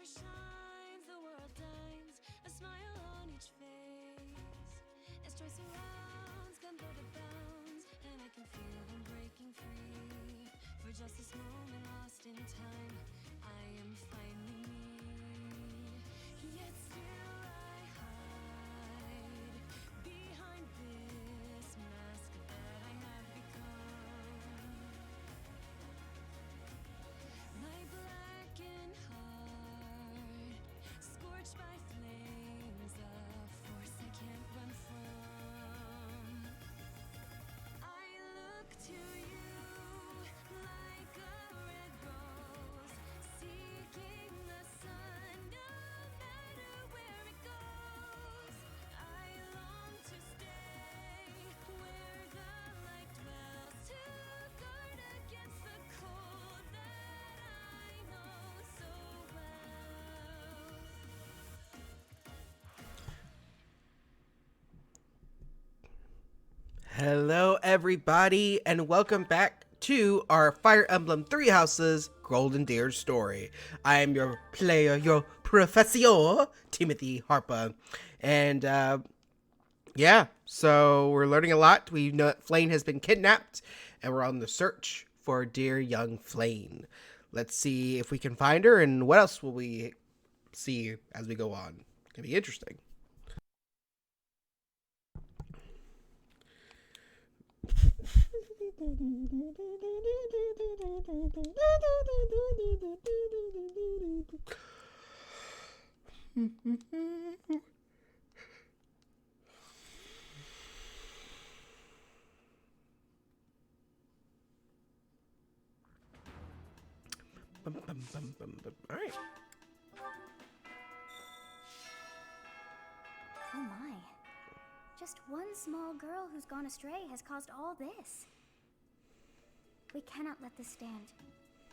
shines, the world dines, a smile on each face. As joy surrounds, gun throw to bounds, and I can feel them breaking free. For just this moment lost in time, I am finally me. Yet still I hide behind this mask that I have become. My blackened heart, scorched by flames, a force I can't run from. I look to you like a red rose, seeking the sun, no matter where it goes. I long to stay where the light dwells, to guard against the cold that I know so well. Hello, everybody, and welcome back to our Fire Emblem Three Houses Golden Deer story. I am your player, your professor, Timothy Harpa, and yeah, so we're learning a lot. We know that Flame has been kidnapped, and we're on the search for dear young Flame. Let's see if we can find her, and what else will we see as we go on. It's gonna be interesting. All right. Oh my. Just one small girl who's gone astray has caused all this. We cannot let this stand.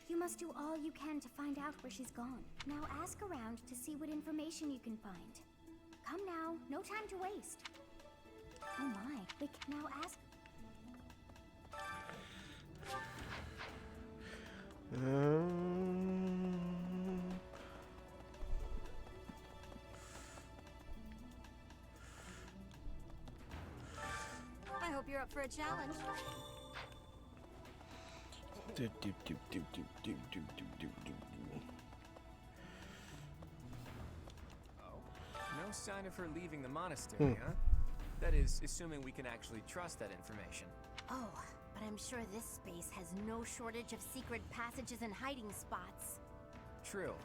You must do all you can to find out where she's gone. Now ask around to see what information you can find. Come now, no time to waste. Oh my, we can now ask. I hope you're up for a challenge. No sign of her leaving the monastery, huh? That is, assuming we can actually trust that information. Oh, but I'm sure this space has no shortage of secret passages and hiding spots. True.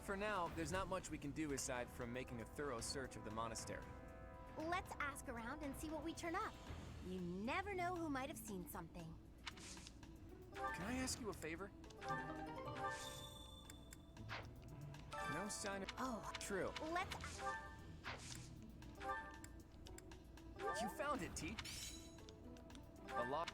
For now, there's not much we can do aside from making a thorough search of the monastery. Let's ask around and see what we turn up. You never know who might have seen something. Can I ask you a favor? No sign of... Oh, True. let's... You found it, T. A lot...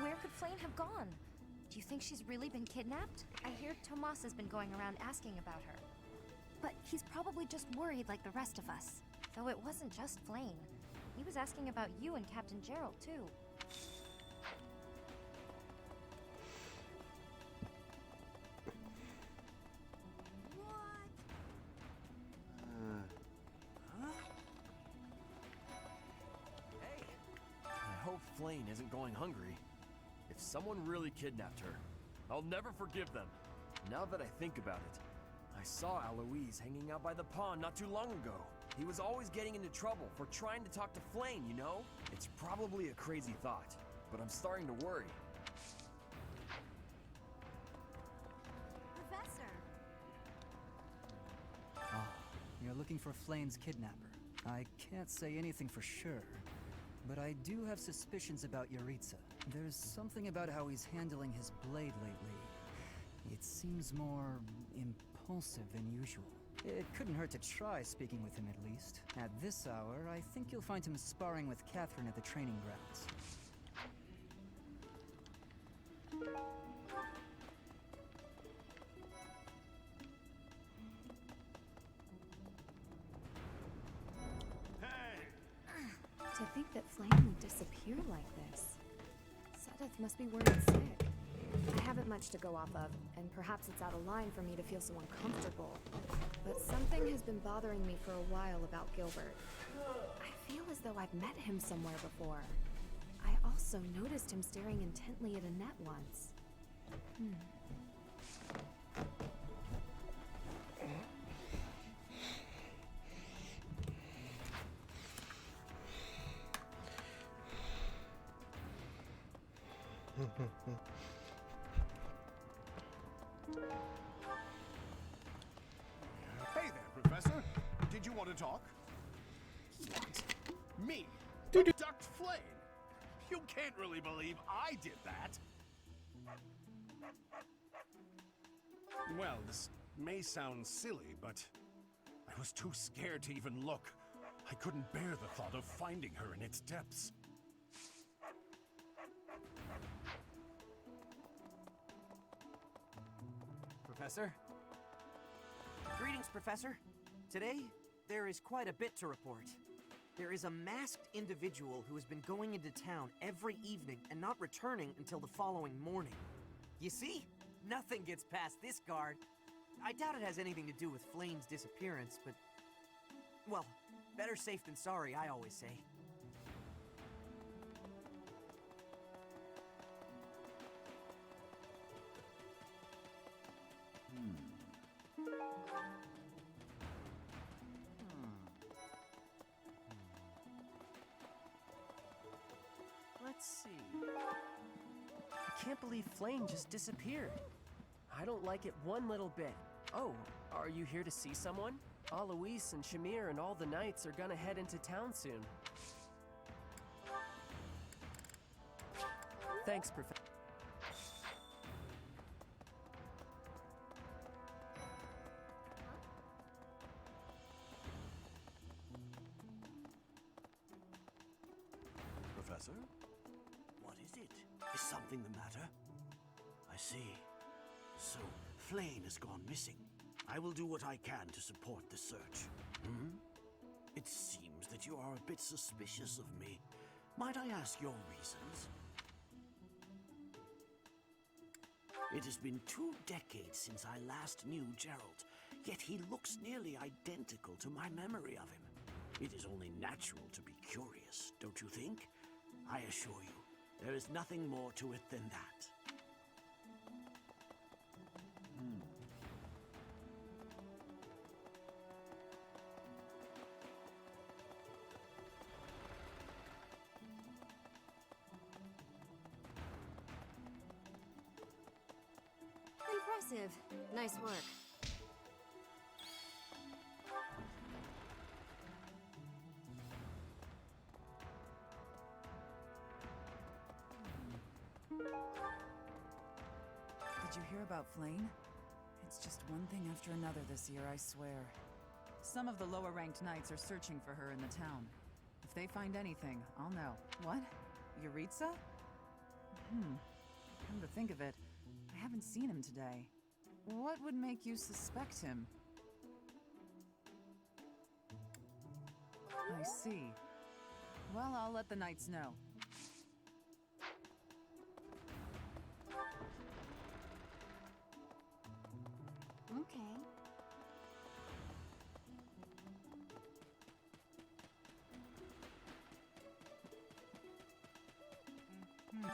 Where could Flame have gone? Do you think she's really been kidnapped? I hear Tomas has been going around asking about her. But he's probably just worried like the rest of us. Though it wasn't just Flame. He was asking about you and Captain Gerald, too. Hey! I hope Flame isn't going hungry. If someone really kidnapped her, I'll never forgive them. Now that I think about it, I saw Aloise hanging out by the pond not too long ago. He was always getting into trouble for trying to talk to Flame, you know? It's probably a crazy thought, but I'm starting to worry. Professor! Ah, you're looking for Flame's kidnapper. I can't say anything for sure, but I do have suspicions about Yaritza. There's something about how he's handling his blade lately. It seems more impulsive than usual. It couldn't hurt to try speaking with him at least. At this hour, I think you'll find him sparring with Catherine at the training grounds. think that Flame would disappear like this. Sedith must be worried sick. I haven't much to go off of, and perhaps it's out of line for me to feel so uncomfortable. But something has been bothering me for a while about Gilbert. I feel as though I've met him somewhere before. I also noticed him staring intently at Annette once. Hey there, Professor. Did you want to talk? What? Me? Doo-doo. Abduct Flame? You can't really believe I did that. Well, this may sound silly, but I was too scared to even look. I couldn't bear the thought of finding her in its depths. Professor? Greetings, Professor. Today, there is quite a bit to report. There is a masked individual who has been going into town every evening and not returning until the following morning. You see? Nothing gets past this guard. I doubt it has anything to do with Flame's disappearance, but... well, better safe than sorry, I always say. Let's see. I can't believe Flame just disappeared. I don't like it one little bit. Oh, are you here to see someone? Alois and Shamir and all the knights are gonna head into town soon. Thanks, Professor. Professor? What is it? Is something the matter? I see. So, Flame has gone missing. I will do what I can to support the search. It seems that you are a bit suspicious of me. Might I ask your reasons? It has been 2 decades since I last knew Gerald, yet he looks nearly identical to my memory of him. It is only natural to be curious, don't you think? I assure you, there is nothing more to it than that. Impressive. Nice work. Did you hear about Flame? It's just one thing after another this year, I swear. Some of the lower-ranked knights are searching for her in the town. If they find anything, I'll know. What? Yuritsa? Come to think of it, I haven't seen him today. What would make you suspect him? I see. Well, I'll let the knights know. Okay.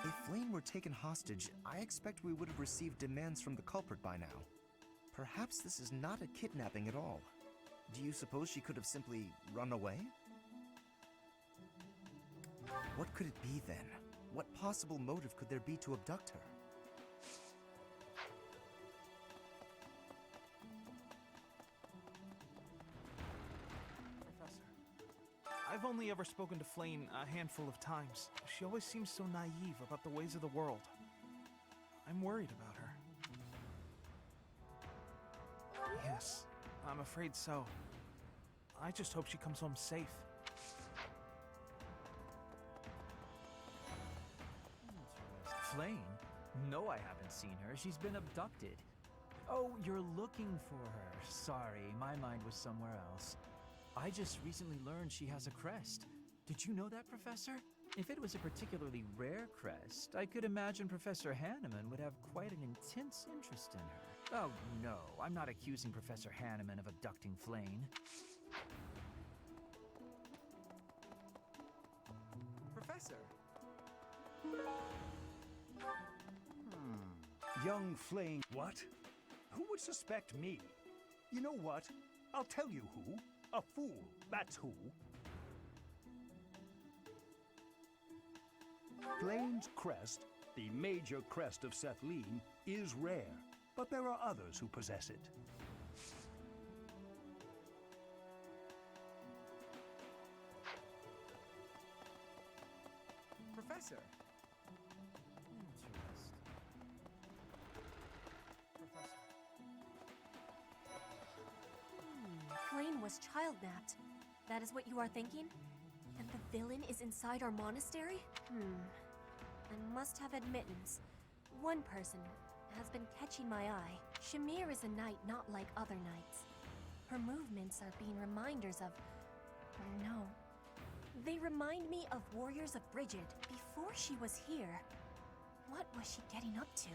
If Flame were taken hostage, I expect we would have received demands from the culprit by now. Perhaps this is not a kidnapping at all. Do you suppose she could have simply run away? What could it be then? What possible motive could there be to abduct her? Professor, I've only ever spoken to Flame a handful of times. She always seems so naive about the ways of the world. I'm worried about her. Yes, I'm afraid so. I just hope she comes home safe. Flame? No, I haven't seen her. She's been abducted. Oh, you're looking for her. Sorry, my mind was somewhere else. I just recently learned she has a crest. Did you know that, Professor? If it was a particularly rare crest, I could imagine Professor Hanneman would have quite an intense interest in her. Oh, no, I'm not accusing Professor Hanneman of abducting Flayn. Professor! Young Flayn. What? Who would suspect me? You know what? I'll tell you who. A fool, that's who. Flayn's crest, the major crest of Sethlin, is rare, but there are others who possess it. Professor! Flayn was child-napped. That is what you are thinking? And the villain is inside our monastery? I must have admittance. One person has been catching my eye. Shamir is a knight not like other knights. Her movements are being reminders of... No. They remind me of warriors of Bridget before she was here. What was she getting up to?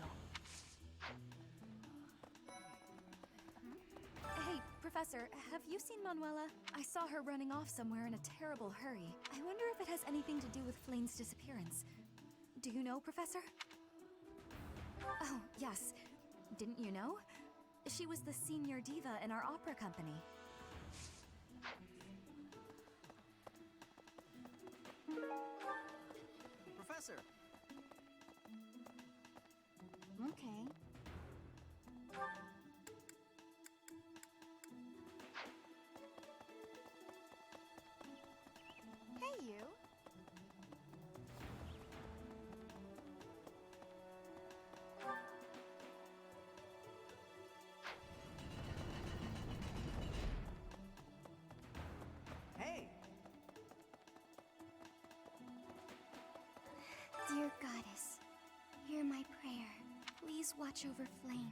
Hey, Professor, have you seen Manuela? I saw her running off somewhere in a terrible hurry. I wonder if it has anything to do with Flayn's disappearance. Do you know, Professor? Oh, yes. Didn't you know? She was the senior diva in our opera company. Professor! Okay. Hey, you. Hey! Dear Goddess, hear my prayer. Please watch over Flayn.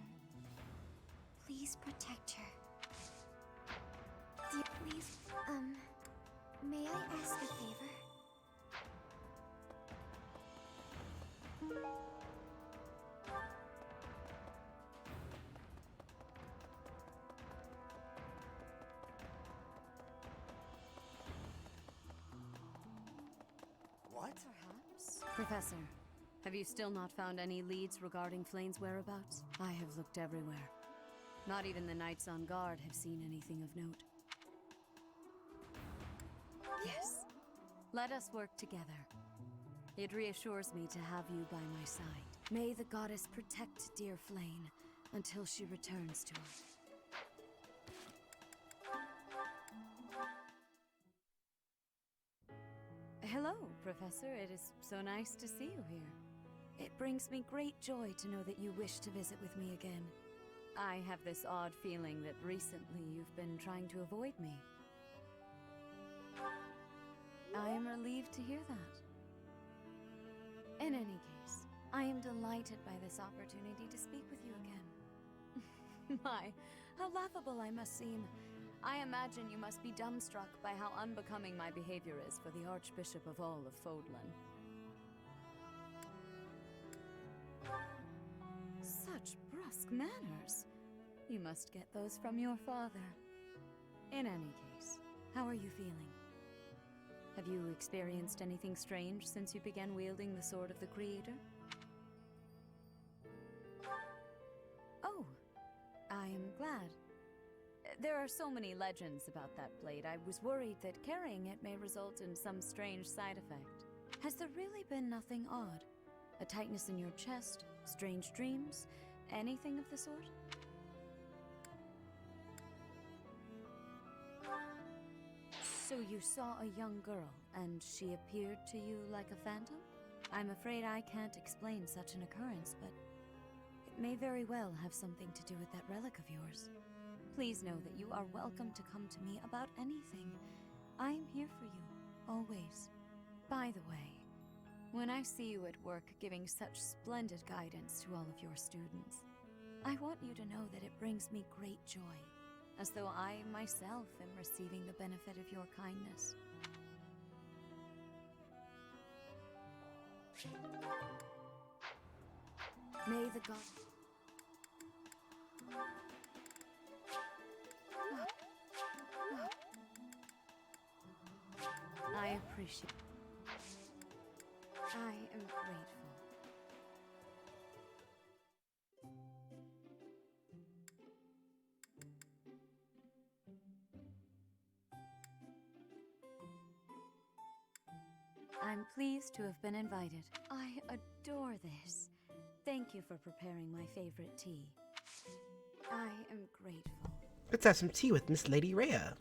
Please protect her. Dear, please, may I ask a favor? What? Perhaps. Professor, have you still not found any leads regarding Flayn's whereabouts? I have looked everywhere. Not even the knights on guard have seen anything of note. Yes. Let us work together. It reassures me to have you by my side. May the goddess protect dear Flayn until she returns to us. Hello, Professor. It is so nice to see you here. It brings me great joy to know that you wish to visit with me again. I have this odd feeling that recently you've been trying to avoid me. I am relieved to hear that. In any case, I am delighted by this opportunity to speak with you again. My, how laughable I must seem. I imagine you must be dumbstruck by how unbecoming my behavior is for the Archbishop of all of Fodlan. Such brusque manners. You must get those from your father. In any case, how are you feeling? Have you experienced anything strange since you began wielding the Sword of the Creator? Oh, I am glad. There are so many legends about that blade. I was worried that carrying it may result in some strange side effect. Has there really been nothing odd? A tightness in your chest? Strange dreams? Anything of the sort? So you saw a young girl, and she appeared to you like a phantom? I'm afraid I can't explain such an occurrence, but it may very well have something to do with that relic of yours. Please know that you are welcome to come to me about anything. I am here for you, always. By the way, when I see you at work giving such splendid guidance to all of your students, I want you to know that it brings me great joy, as though I myself am receiving the benefit of your kindness. May the god... I appreciate... I am grateful. I'm pleased to have been invited. I adore this. Thank you for preparing my favorite tea. I am grateful. Let's have some tea with Miss Lady Rhea.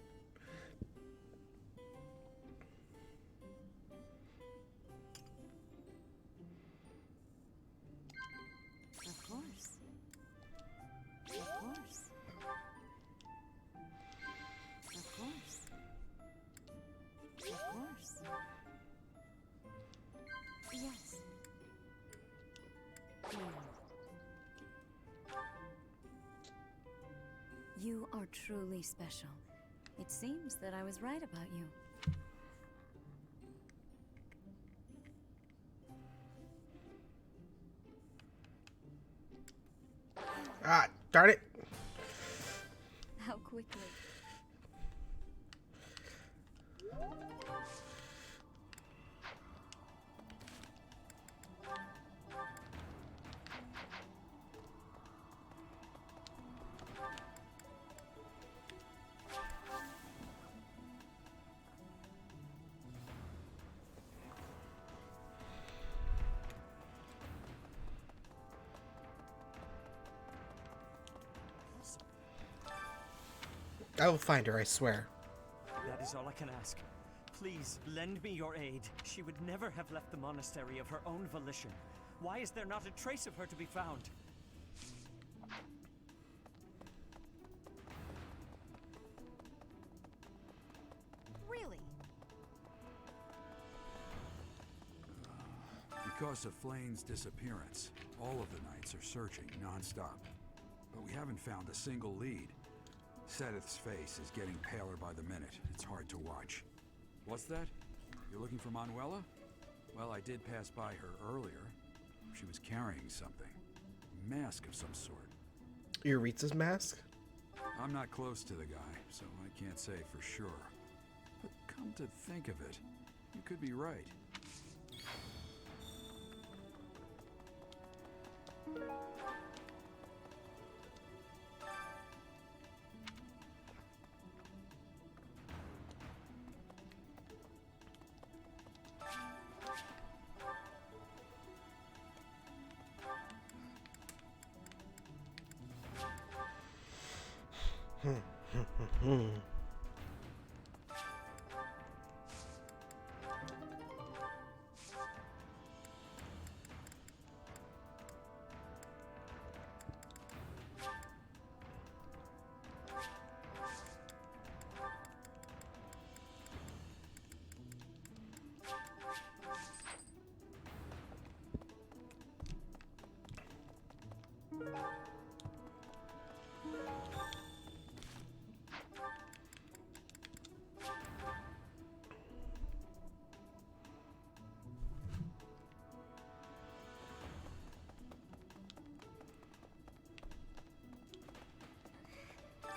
Of course. Of course. Of course. Of course. Yes. Here. You are truly special. It seems that I was right about you. Ah, darn it. How quickly. I will find her, I swear. That is all I can ask. Please, lend me your aid. She would never have left the monastery of her own volition. Why is there not a trace of her to be found? Really? Because of Flane's disappearance, all of the knights are searching non-stop. But we haven't found a single lead. Sedith's face is getting paler by the minute. It's hard to watch. What's that? You're looking for Manuela? Well, I did pass by her earlier. She was carrying something. A mask of some sort. Euritsa's mask? I'm not close to the guy, so I can't say for sure. But come to think of it, you could be right.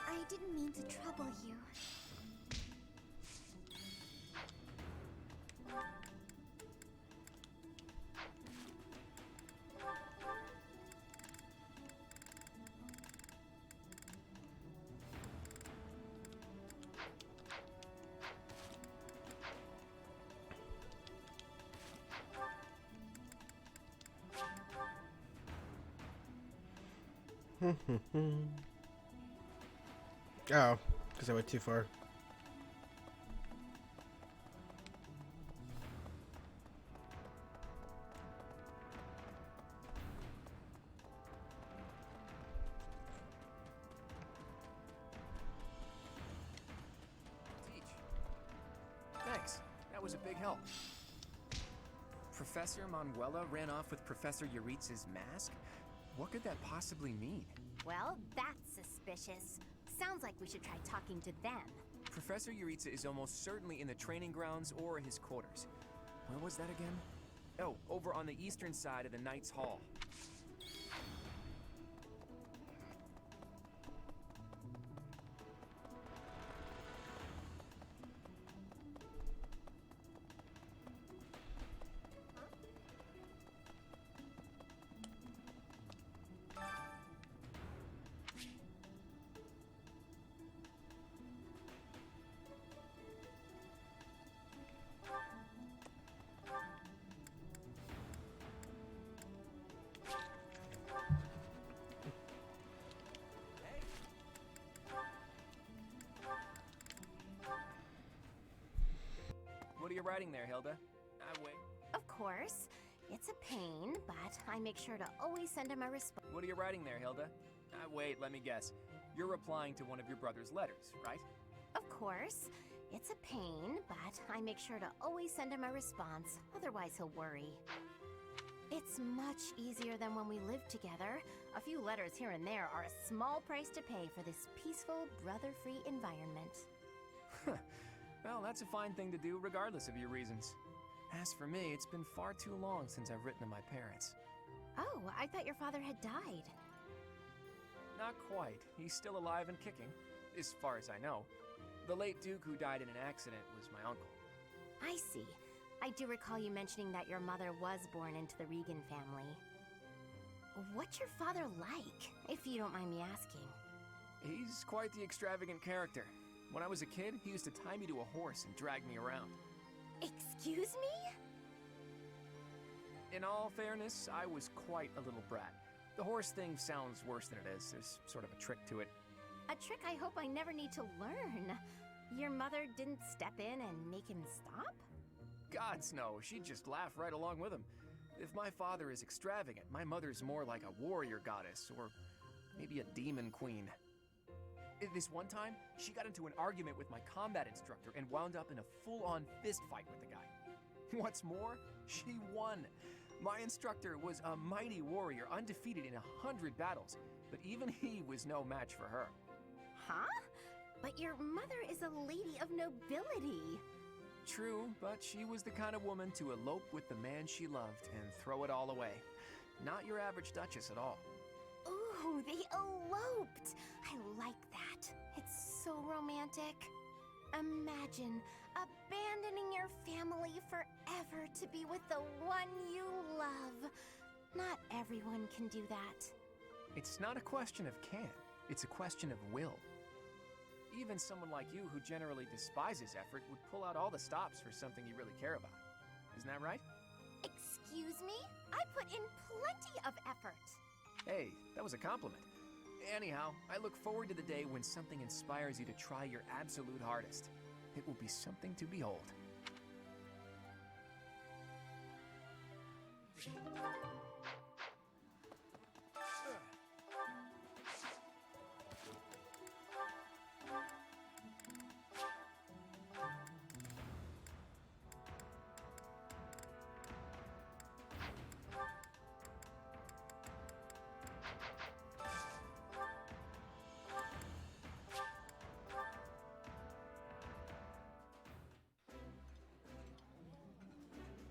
I didn't mean to trouble you. Oh, because I went too far. Thanks. That was a big help. Professor Manuela ran off with Professor Euritsa's mask? What could that possibly mean? Well, that's suspicious. Sounds like we should try talking to them. Professor Euritsa is almost certainly in the training grounds or his quarters. Where was that again? Oh, over on the eastern side of the Knight's Hall. What are you writing there, Hilda? Wait. Of course. It's a pain, but I make sure to always send him a response. What are you writing there, Hilda? Wait, let me guess. You're replying to one of your brother's letters, right? Of course. It's a pain, but I make sure to always send him a response. Otherwise, he'll worry. It's much easier than when we lived together. A few letters here and there are a small price to pay for this peaceful, brother-free environment. Well, that's a fine thing to do, regardless of your reasons. As for me, it's been far too long since I've written to my parents. Oh, I thought your father had died. Not quite. He's still alive and kicking, as far as I know. The late Duke who died in an accident was my uncle. I see. I do recall you mentioning that your mother was born into the Regan family. What's your father like, if you don't mind me asking? He's quite the extravagant character. When I was a kid, he used to tie me to a horse and drag me around. Excuse me? In all fairness, I was quite a little brat. The horse thing sounds worse than it is. There's sort of a trick to it. A trick I hope I never need to learn. Your mother didn't step in and make him stop? Gods no, she'd just laugh right along with him. If my father is extravagant, my mother's more like a warrior goddess, or maybe a demon queen. This one time, she got into an argument with my combat instructor and wound up in a full-on fist fight with the guy. What's more, she won. My instructor was a mighty warrior, undefeated in 100 battles, but even he was no match for her. Huh? But your mother is a lady of nobility. True, but she was the kind of woman to elope with the man she loved and throw it all away. Not your average duchess at all. Ooh, they eloped! I like that. It's so romantic. Imagine abandoning your family forever to be with the one you love. Not everyone can do that. It's not a question of can, it's a question of will. Even someone like you who generally despises effort would pull out all the stops for something you really care about. Isn't that right? Excuse me? I put in plenty of effort. Hey, that was a compliment. Anyhow, I look forward to the day when something inspires you to try your absolute hardest. It will be something to behold.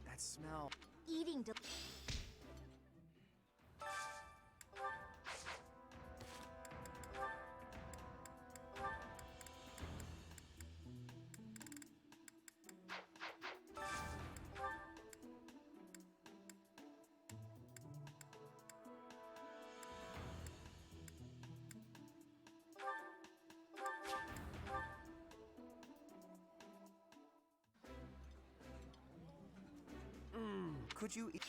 That smell. Eating Could you eat?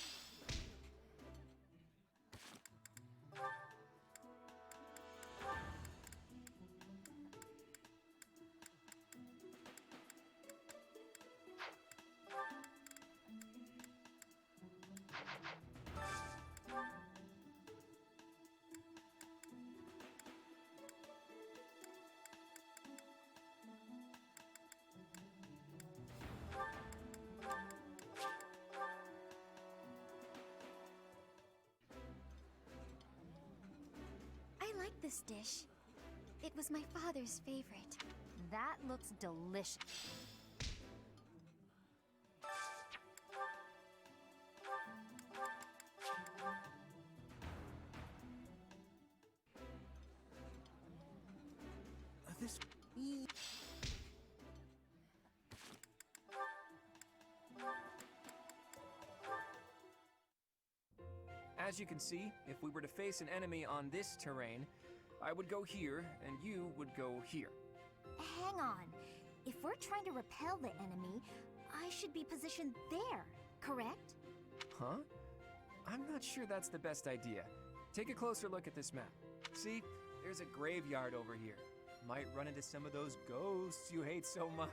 I like this dish. It was my father's favorite. That looks delicious. As you can see, if we were to face an enemy on this terrain, I would go here, and you would go here. Hang on. If we're trying to repel the enemy, I should be positioned there, correct? Huh? I'm not sure that's the best idea. Take a closer look at this map. See, there's a graveyard over here. Might run into some of those ghosts you hate so much.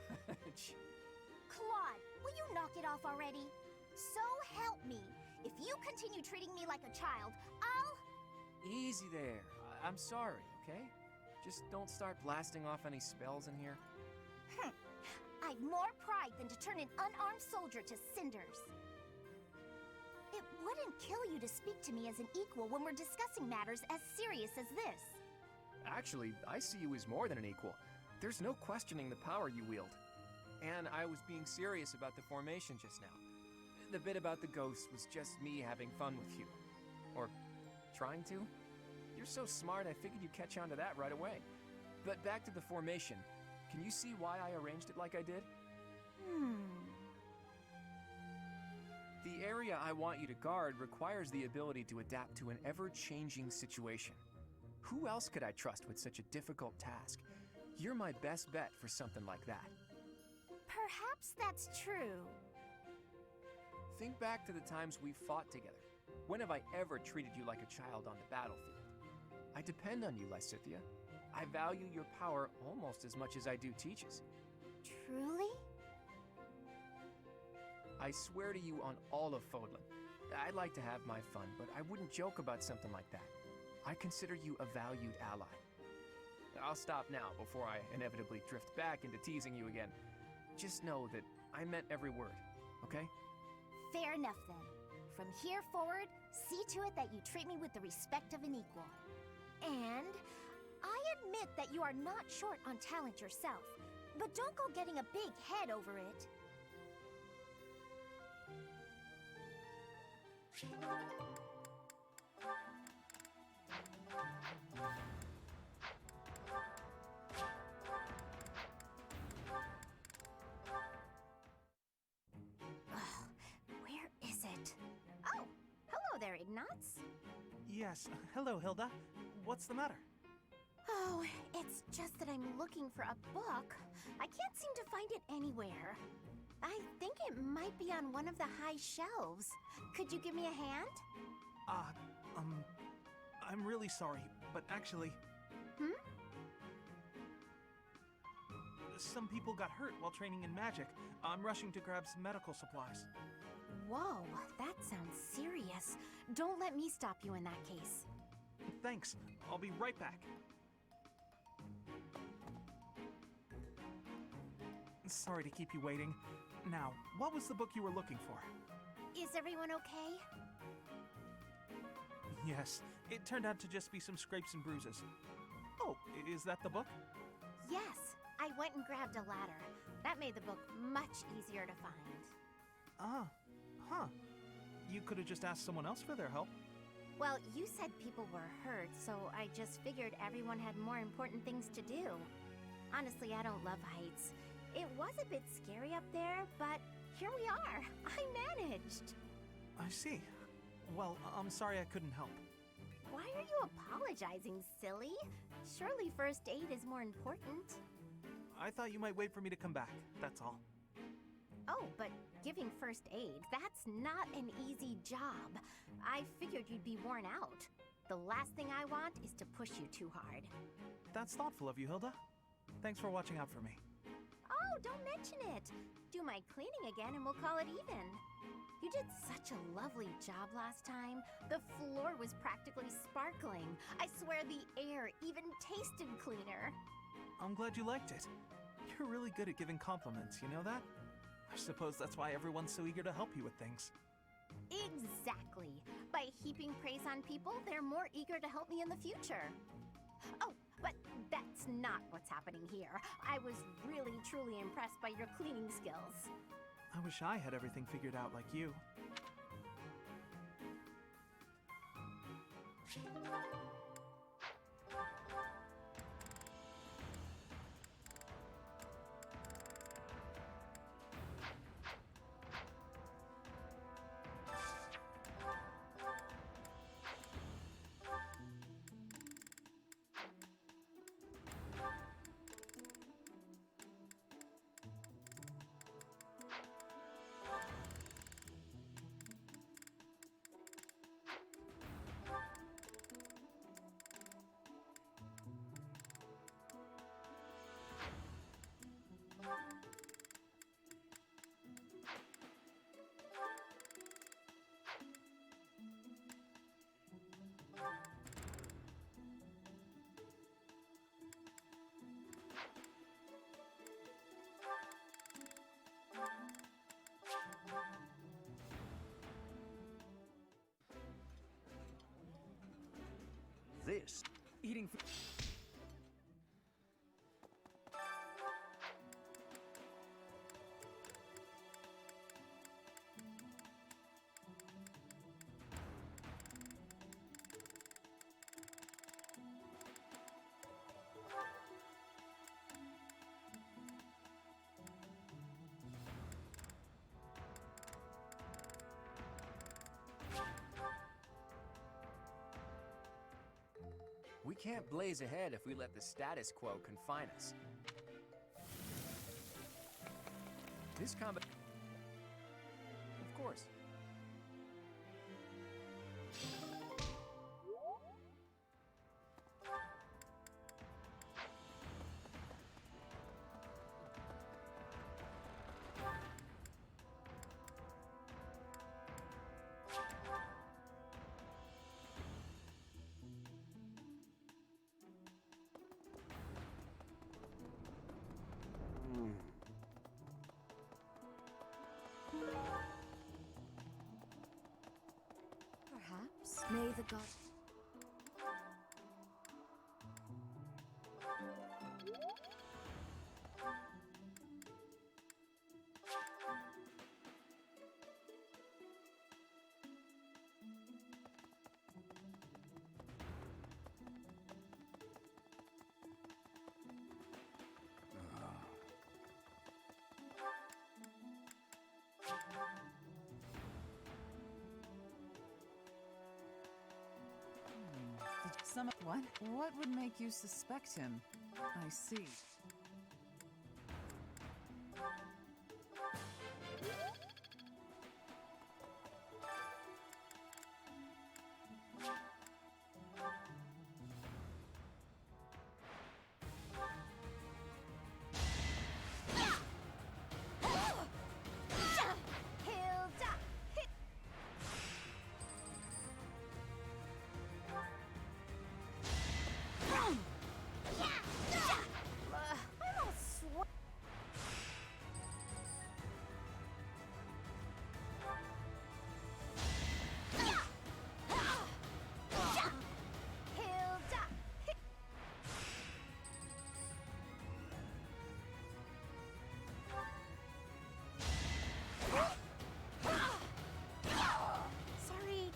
Claude, will you knock it off already? So help me. If you continue treating me like a child, I'll... Easy there. I'm sorry, okay? Just don't start blasting off any spells in here. I've more pride than to turn an unarmed soldier to cinders. It wouldn't kill you to speak to me as an equal when we're discussing matters as serious as this. Actually, I see you as more than an equal. There's no questioning the power you wield. And I was being serious about the formation just now. The bit about the ghosts was just me having fun with you. Or trying to. You're so smart, I figured you'd catch on to that right away. But back to the formation. Can you see why I arranged it like I did? The area I want you to guard requires the ability to adapt to an ever-changing situation. Who else could I trust with such a difficult task? You're my best bet for something like that. Perhaps that's true. Think back to the times we fought together. When have I ever treated you like a child on the battlefield? I depend on you, Lysithea. I value your power almost as much as I do Teach's. Truly? I swear to you on all of Fodlan. I'd like to have my fun, but I wouldn't joke about something like that. I consider you a valued ally. I'll stop now before I inevitably drift back into teasing you again. Just know that I meant every word, okay? Fair enough then. From here forward, see to it that you treat me with the respect of an equal. And I admit that you are not short on talent yourself, but don't go getting a big head over it. Where is it? Oh, hello there, Ignatz. Yes, hello, Hilda. What's the matter? Oh, it's just that I'm looking for a book. I can't seem to find it anywhere. I think it might be on one of the high shelves. Could you give me a hand? I'm really sorry, but actually... Some people got hurt while training in magic. I'm rushing to grab some medical supplies. Whoa, that sounds serious. Don't let me stop you in that case. Thanks. I'll be right back. Sorry to keep you waiting. Now, what was the book you were looking for? Is everyone okay? Yes, it turned out to just be some scrapes and bruises. Oh, is that the book? Yes, I went and grabbed a ladder. That made the book much easier to find. You could have just asked someone else for their help. Well, you said people were hurt, so I just figured everyone had more important things to do. Honestly, I don't love heights. It was a bit scary up there, but here we are. I managed. I see. Well, I'm sorry I couldn't help. Why are you apologizing, silly? Surely first aid is more important. I thought you might wait for me to come back, that's all. Oh, but giving first aid, that's not an easy job. I figured you'd be worn out. The last thing I want is to push you too hard. That's thoughtful of you, Hilda. Thanks for watching out for me. Oh, don't mention it. Do my cleaning again and we'll call it even. You did such a lovely job last time. The floor was practically sparkling. I swear the air even tasted cleaner. I'm glad you liked it. You're really good at giving compliments, you know that? I suppose that's why everyone's so eager to help you with things. Exactly. By heaping praise on people, they're more eager to help me in the future. Oh, but that's not what's happening here. I was really, truly impressed by your cleaning skills. I wish I had everything figured out like you. this. Eating food. We can't blaze ahead if we let the status quo confine us. This combat... Of course. Perhaps. May the god. What would make you suspect him? I see.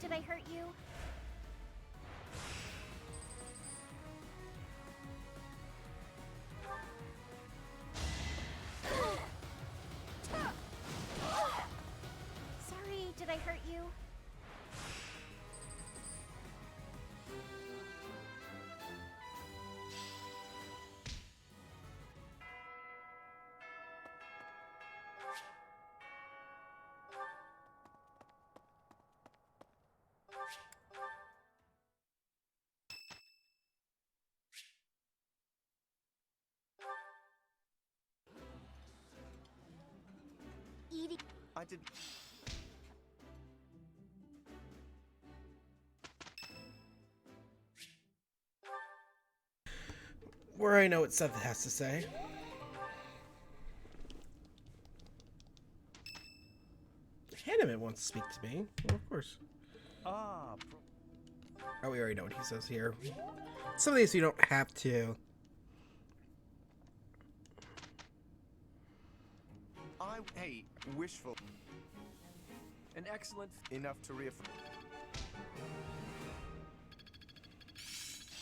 Did I hurt you? Sorry, did I hurt you? Eating. I did. Where I know what Seth has to say. Hanneman wants to speak to me. Well, of course. Ah. Oh, we already know what he says here. Some of these you don't have to. Hey, wishful. An excellent... Enough to reaffirm.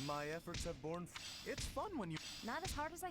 My efforts have borne. It's fun when you. Not as hard as I.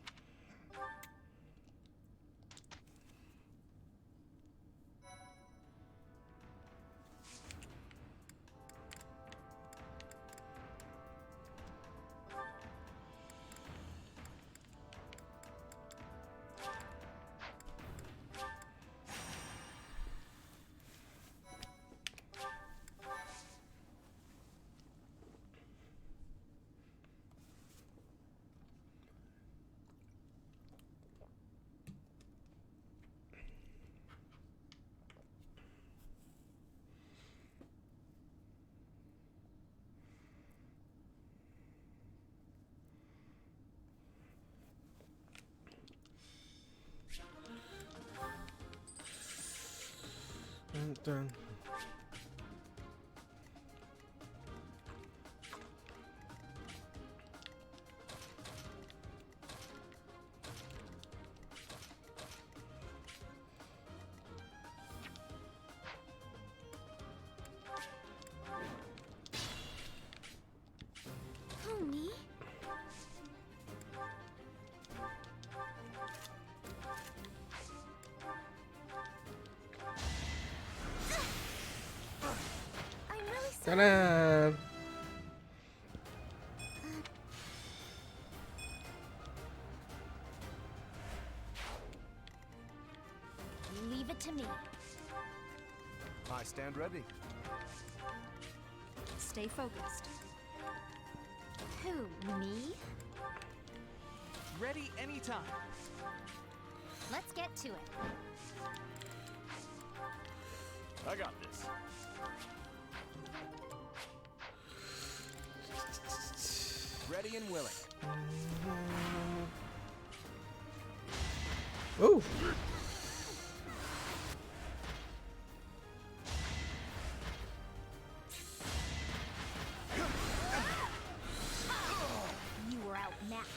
Dun. me? I'm really sorry. Ta-da! Leave it to me. I stand ready. Stay focused. Who, me? Ready anytime. Let's get to it. I got this. Ready and willing. Ooh. You were outmatched.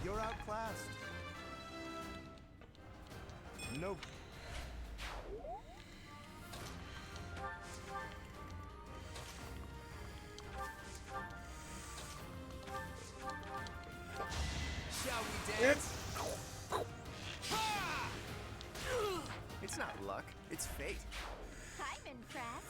You're outclassed. Nope. Shall we dance? It's not luck, it's fate. I'm impressed.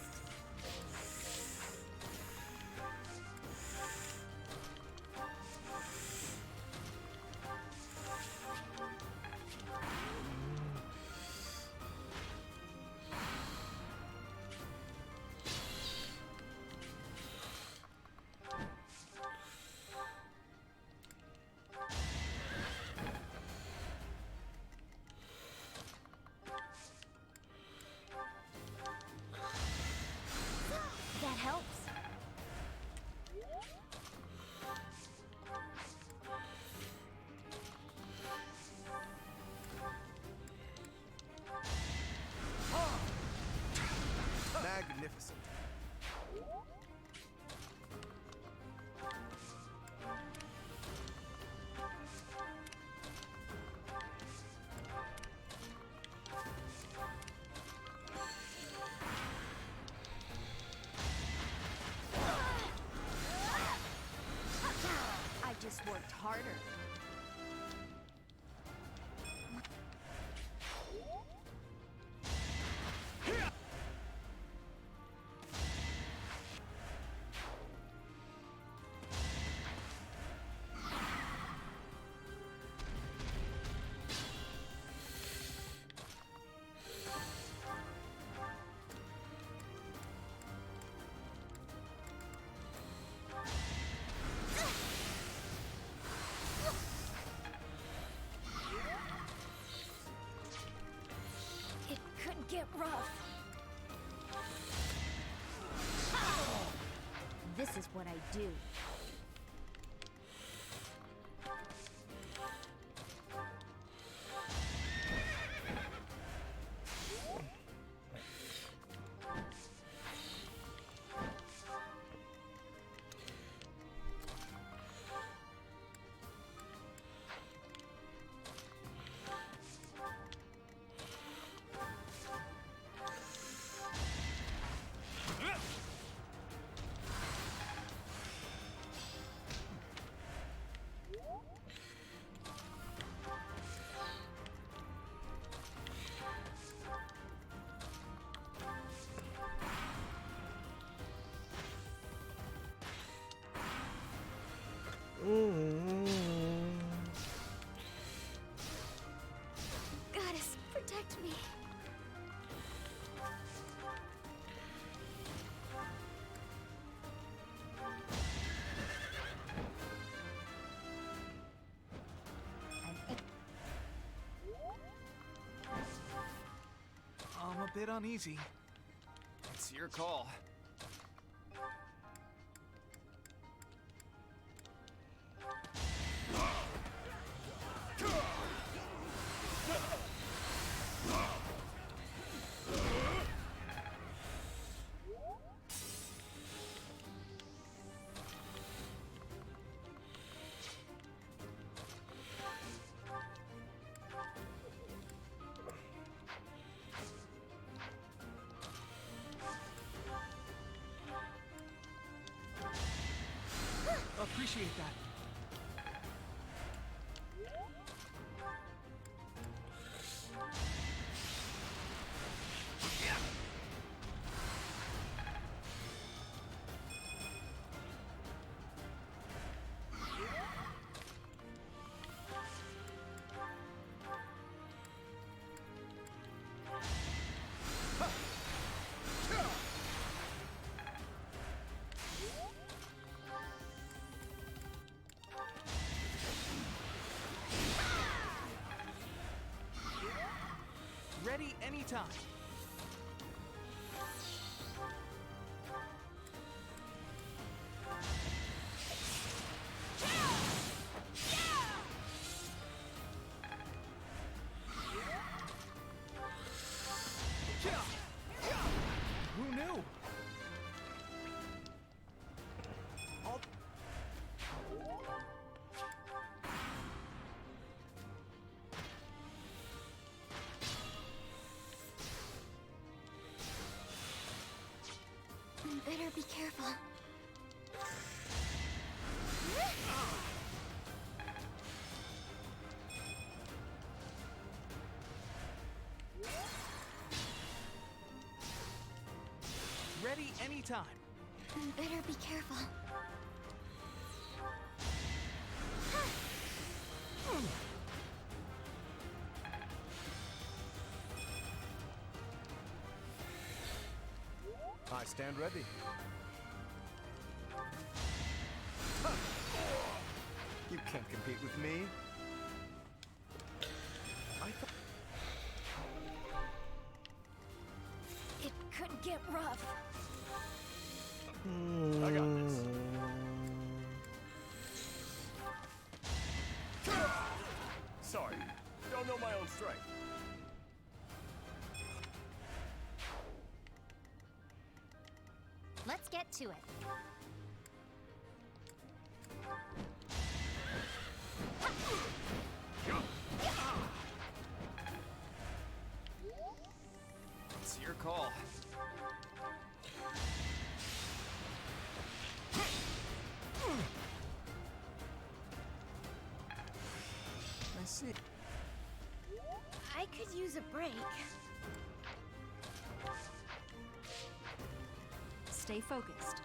That helps. Magnificent. I just worked harder. It could get rough. This is what I do. Goddess, protect me. I'm a bit uneasy. It's your call. appreciate that. Ready anytime. Who knew? Better be careful. Ready anytime. Better be careful. I stand ready. You can't compete with me. It could get rough. I got this. Sorry, don't know my own strength. Let's get to it. It's your call. I see. I could use a break. Stay focused.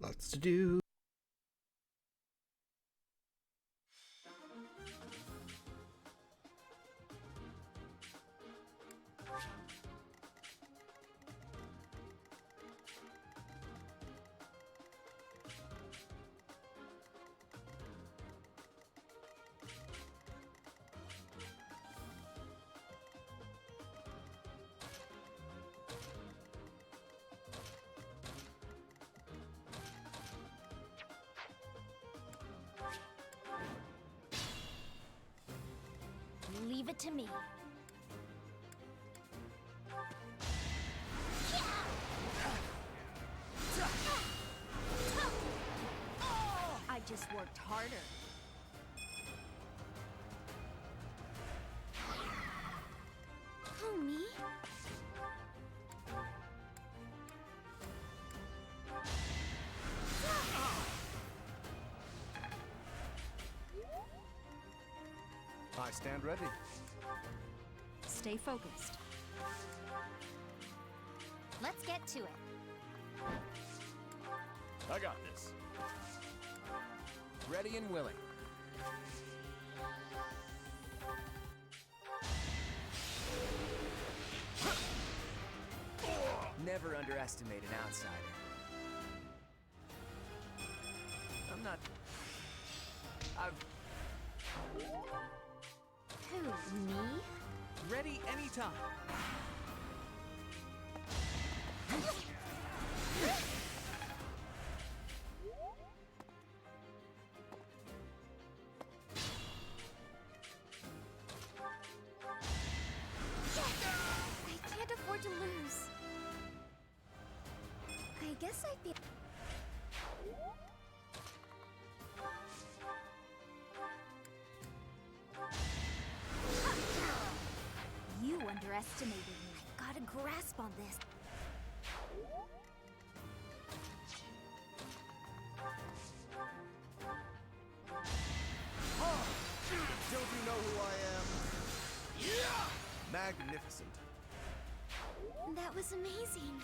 Lots to do. Leave it to me. I just worked harder. Who, me? I stand ready. Stay focused. Let's get to it. I got this. Ready and willing. Never underestimate an outsider. Who, me? Ready anytime. I can't afford to lose. I guess I feel... You underestimated me. I got a grasp on this. Don't you know who I am? Yeah! Magnificent. That was amazing.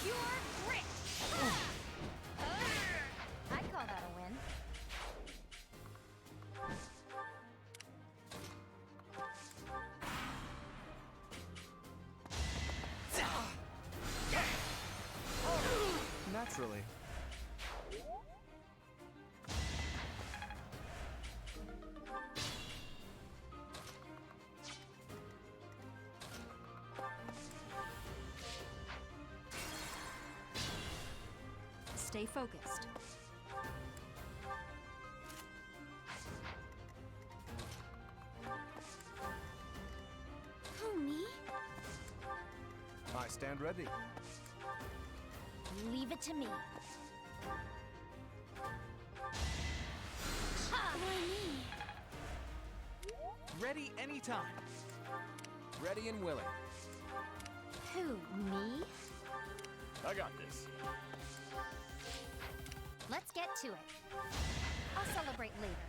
Pure grit! I'd call that a win. Naturally. Stay focused. Who, me? I stand ready. Leave it to me. Why me? Ready anytime. Ready and willing. Who, me? I got this. Let's get to it. I'll celebrate later.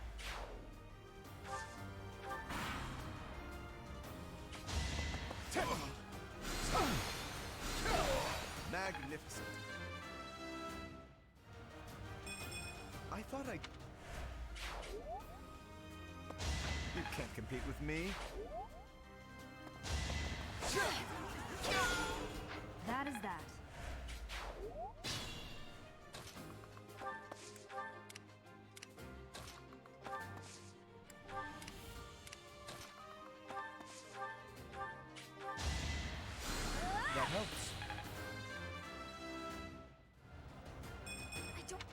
Magnificent. I thought I... You can't compete with me. That is that. That helps. I don't...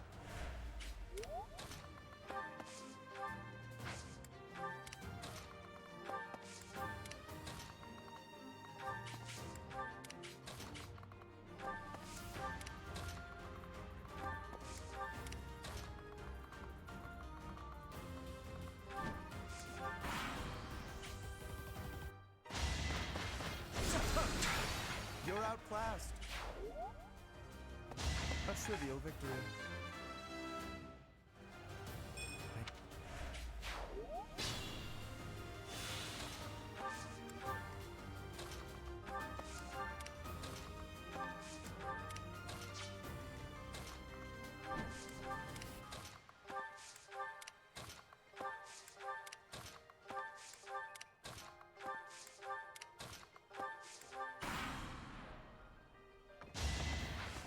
You're outclassed. A trivial victory.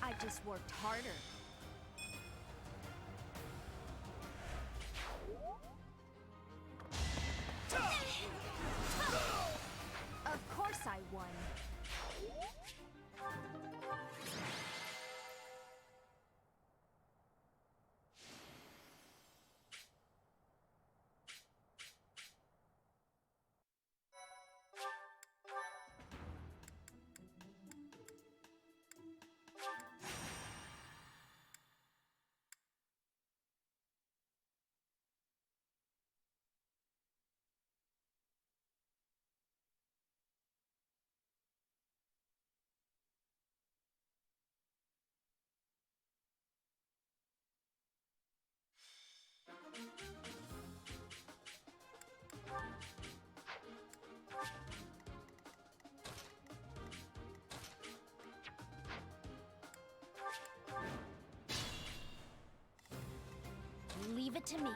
I just worked harder. Of course I won. Leave it to me.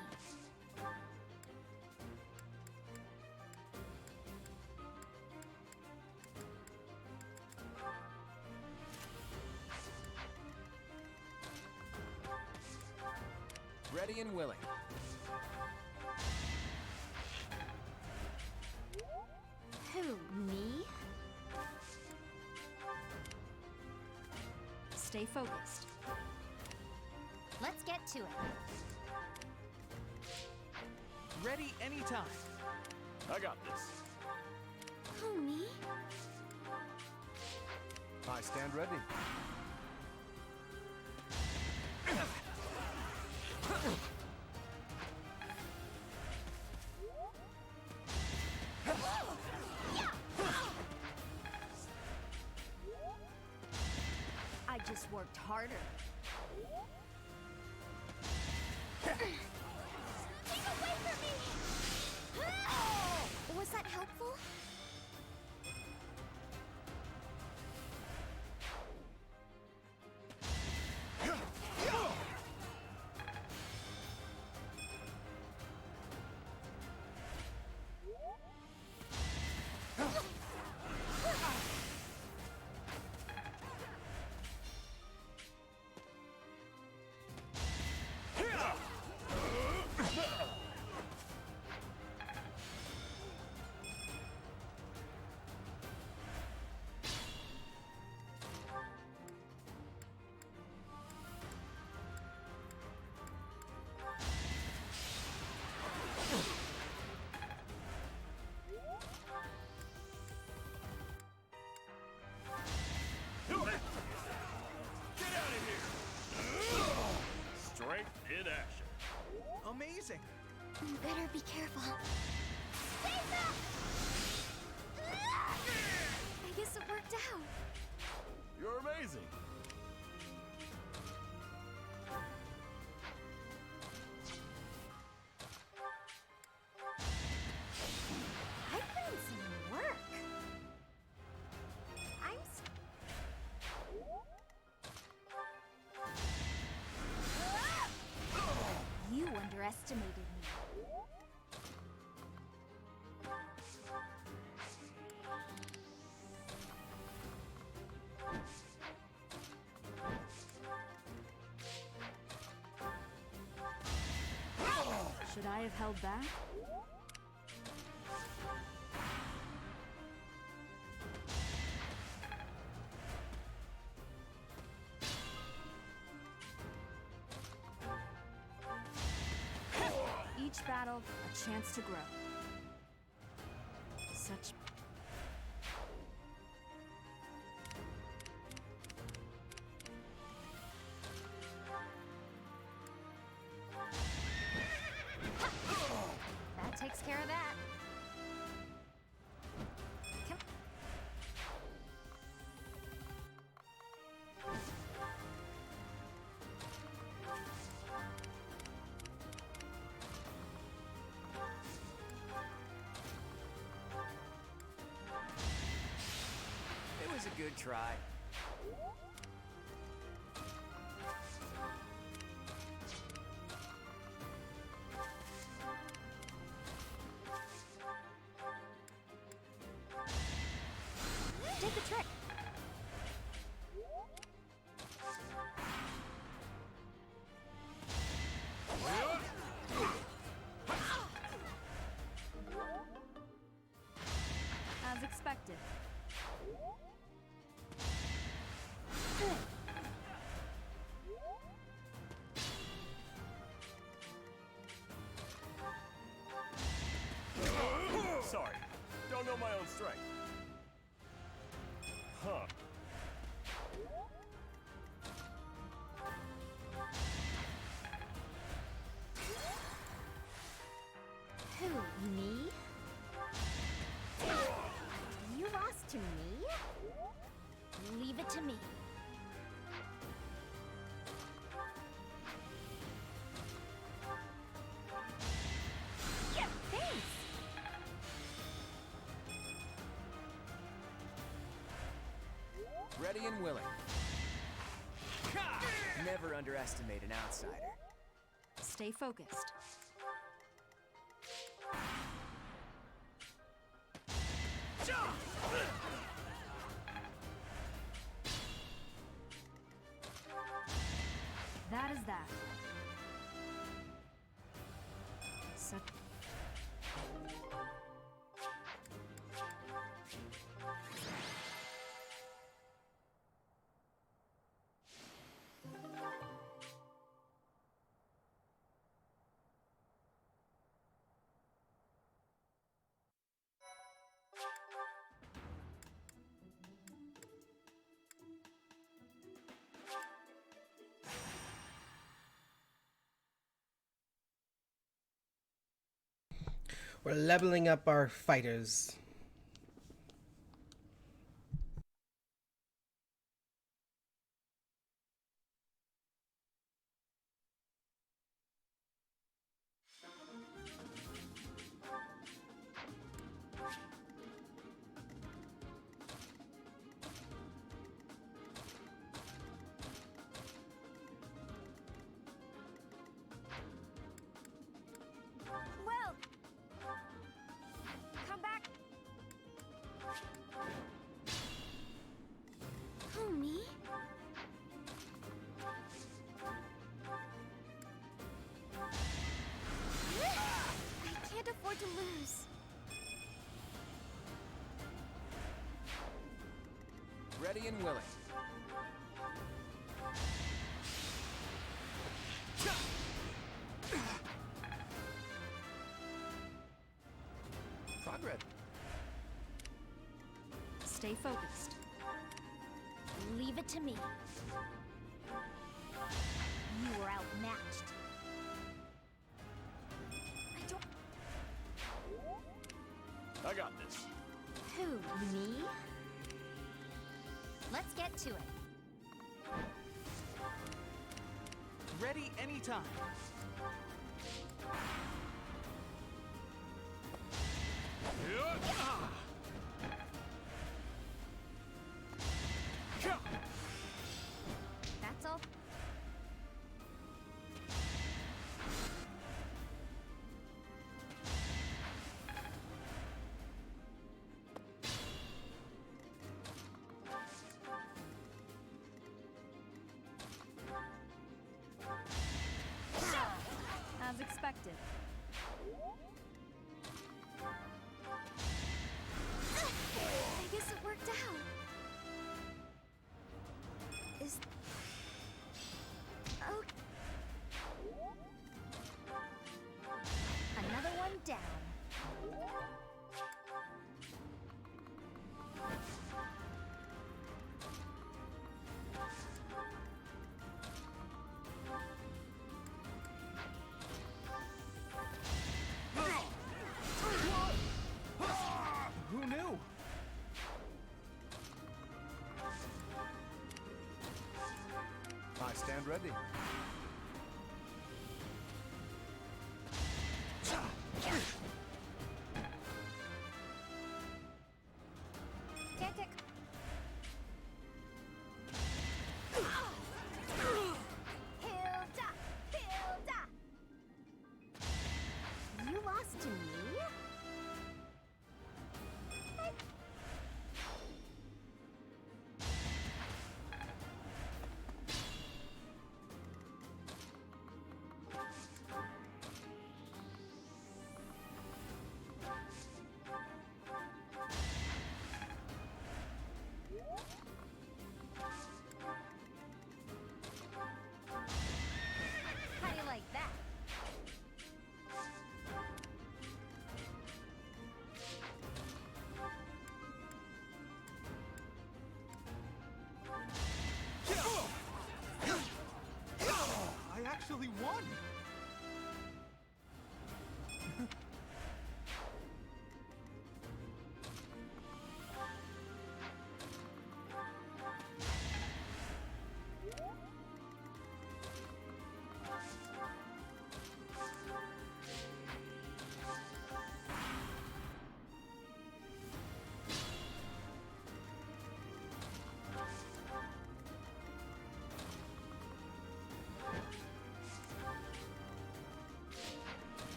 Ready and willing. Who, me? Stay focused. Let's get to it. Ready anytime. I got this. Who, me? I stand ready. I just worked harder. Keep away from me! Was that helpful? Strength in action. Amazing. You better be careful. I guess it worked out. You're amazing. I put in some work. You underestimated me. Should I have held back? Each battle, a chance to grow. Such... That takes care of that. Come. It was a good try. Did the trick. As expected. Sorry, don't know my own strength. Huh. Who, me? You lost to me? Leave it to me. Yeah, thanks. Ready and willing. Never underestimate an outsider. Stay focused. That is that. So We're leveling up our fighters. Well, come back. Who, me? I can't afford to lose. Ready and willing. Progress. Stay focused. Leave it to me. You were outmatched. I don't... I got this. Who, me? Let's get to it. Ready anytime. That's all. As expected. I guess it worked out. Is... Oh... Another one down. Who knew? I stand ready. Tick. Hilda! Hilda! You lost to me? How do you like that? I actually won!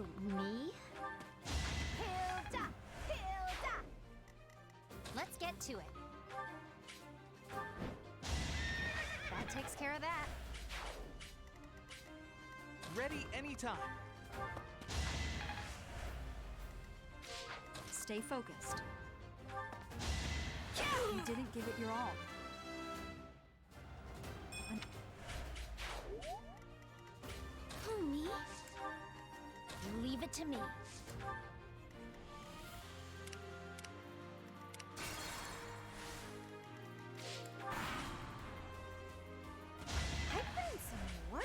Who, me? Hilda! Hilda! Let's get to it. That takes care of that. Ready anytime. Stay focused. You didn't give it your all. Who, me? Leave it to me. I put in some work.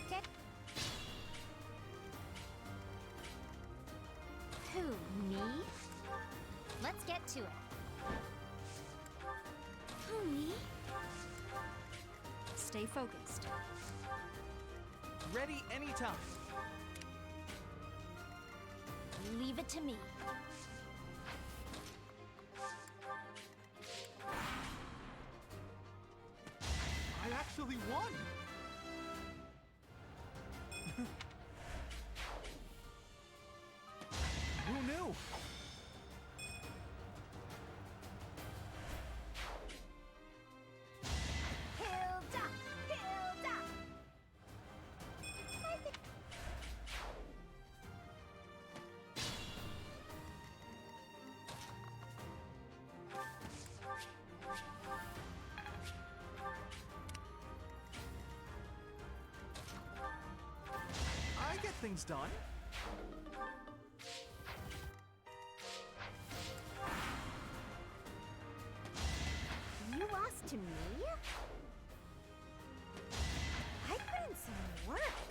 Get. Who, me? Let's get to it. Who, me? Stay focused. Ready anytime. Leave it to me. I actually won! Who knew? Hilda! Hilda! I get things done. You lost to me? I put in some work.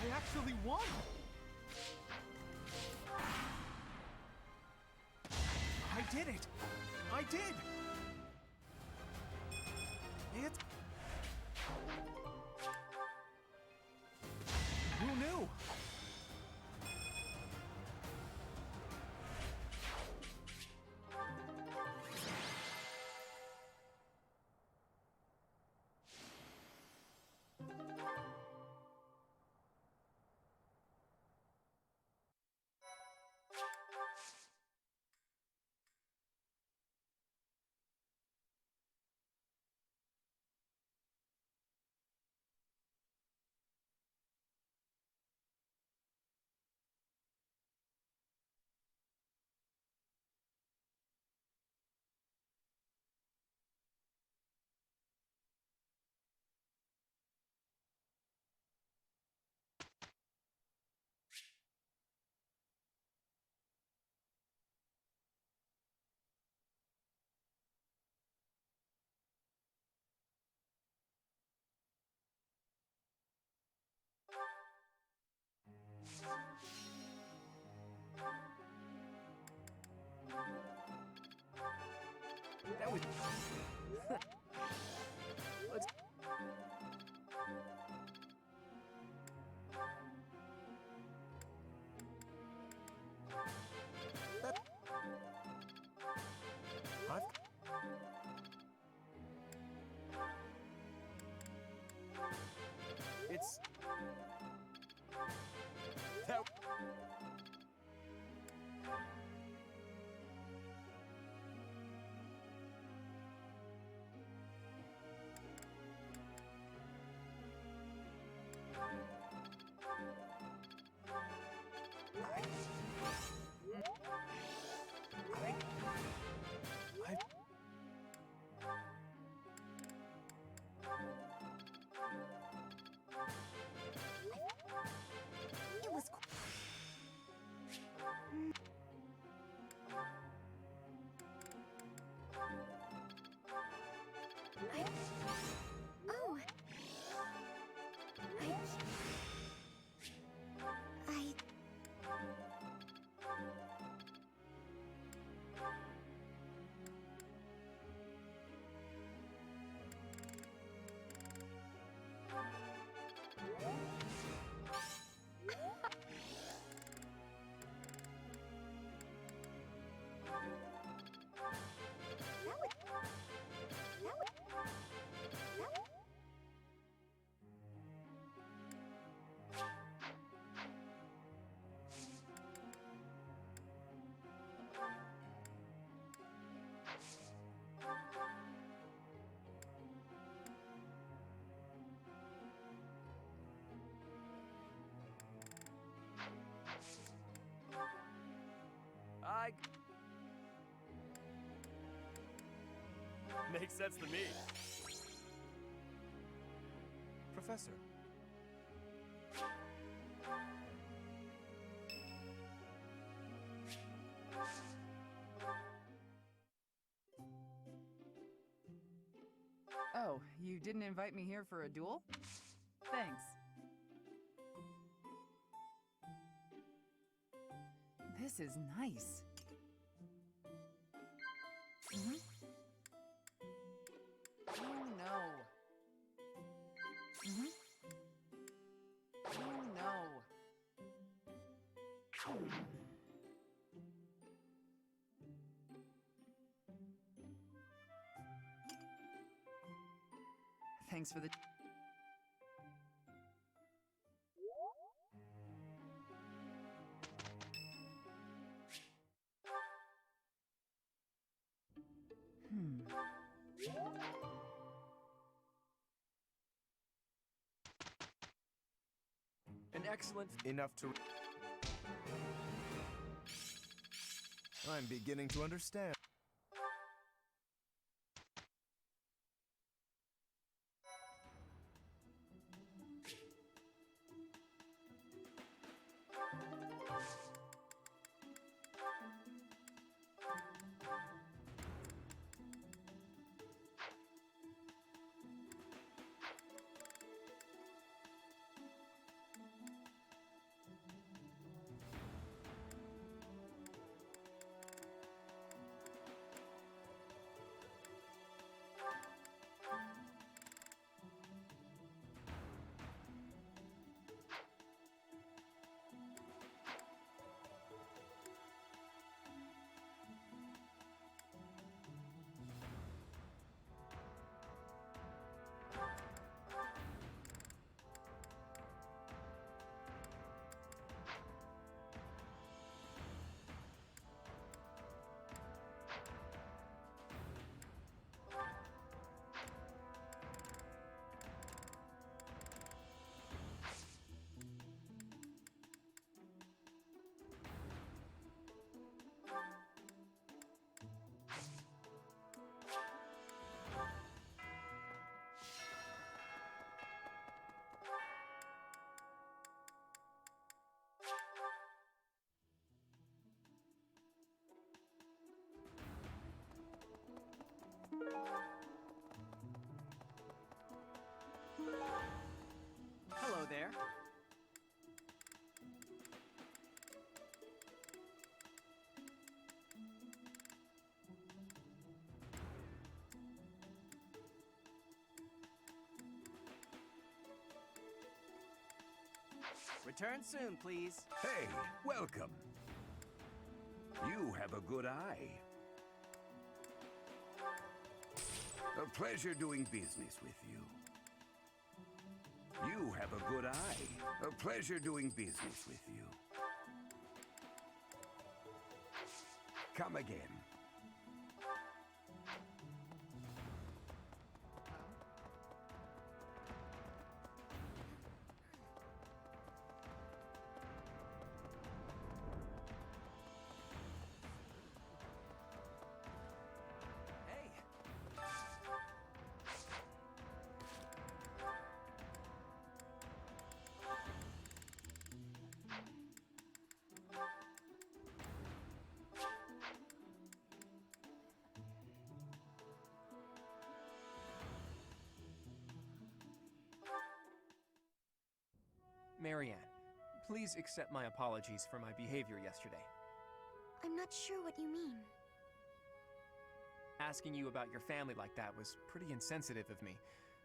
I actually won! I did it! I did! It... Who knew? That was... Let's... I've... It's... That... Makes sense to me. Professor. Oh, you didn't invite me here for a duel? Thanks. This is nice. Oh no. Oh no. Thanks for the... An excellent... Enough to... I'm beginning to understand. Hello there. Return soon, please. Hey, welcome. You have a good eye. A pleasure doing business with you. You have a good eye. A pleasure doing business with you. Come again. Marianne, please accept my apologies for my behavior yesterday. I'm not sure what you mean. Asking you about your family like that was pretty insensitive of me.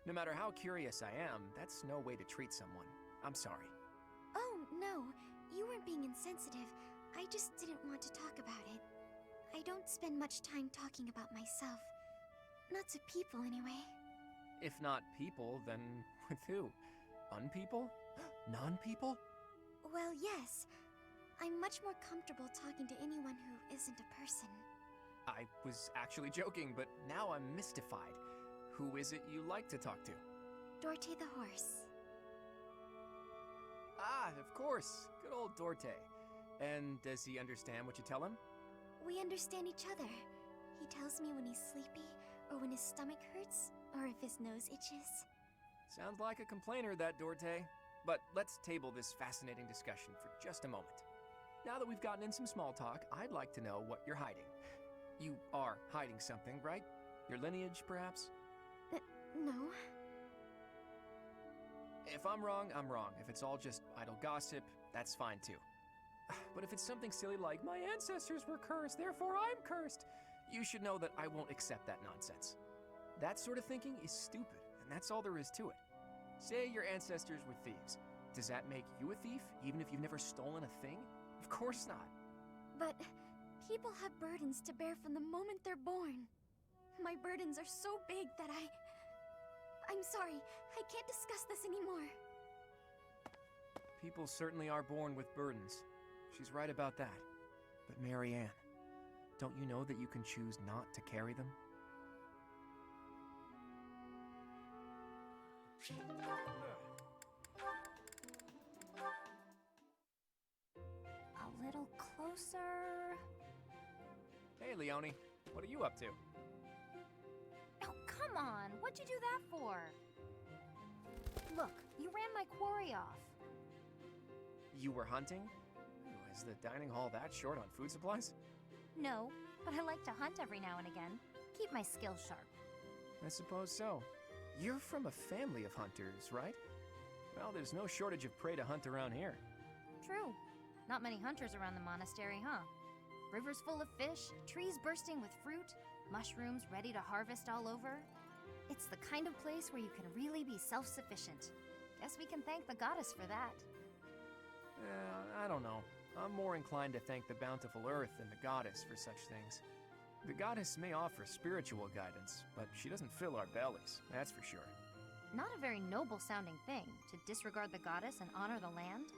No matter how curious I am, that's no way to treat someone. I'm sorry. Oh, no. You weren't being insensitive. I just didn't want to talk about it. I don't spend much time talking about myself. Not to people, anyway. If not people, then with who? Unpeople? Non-people? Well, yes. I'm much more comfortable talking to anyone who isn't a person. I was actually joking, but now I'm mystified. Who is it you like to talk to? Dorte the horse. Ah, of course. Good old Dorte. And does he understand what you tell him? We understand each other. He tells me when he's sleepy, or when his stomach hurts, or if his nose itches. Sounds like a complainer, that Dorte. But let's table this fascinating discussion for just a moment. Now that we've gotten in some small talk, I'd like to know what you're hiding. You are hiding something, right? Your lineage, perhaps? No. If I'm wrong, I'm wrong. If it's all just idle gossip, that's fine too. But if it's something silly like, my ancestors were cursed, therefore I'm cursed, you should know that I won't accept that nonsense. That sort of thinking is stupid, and that's all there is to it. Say your ancestors were thieves. Does that make you a thief, even if you've never stolen a thing? Of course not. But people have burdens to bear from the moment they're born. My burdens are so big that I'm sorry, I can't discuss this anymore. People certainly are born with burdens. She's right about that. But Marianne, don't you know that you can choose not to carry them? A little closer. Hey, Leonie, what are you up to? Oh, come on. What'd you do that for? Look, you ran my quarry off. You were hunting? Is the dining hall that short on food supplies? No, but I like to hunt every now and again. Keep my skills sharp. I suppose so. You're from a family of hunters, right? Well, there's no shortage of prey to hunt around here. True. Not many hunters around the monastery, huh? Rivers full of fish, trees bursting with fruit, mushrooms ready to harvest all over. It's the kind of place where you can really be self-sufficient. Guess we can thank the goddess for that. I don't know. I'm more inclined to thank the bountiful earth than the goddess for such things. The goddess may offer spiritual guidance, but she doesn't fill our bellies, that's for sure. Not a very noble-sounding thing, to disregard the goddess and honor the land.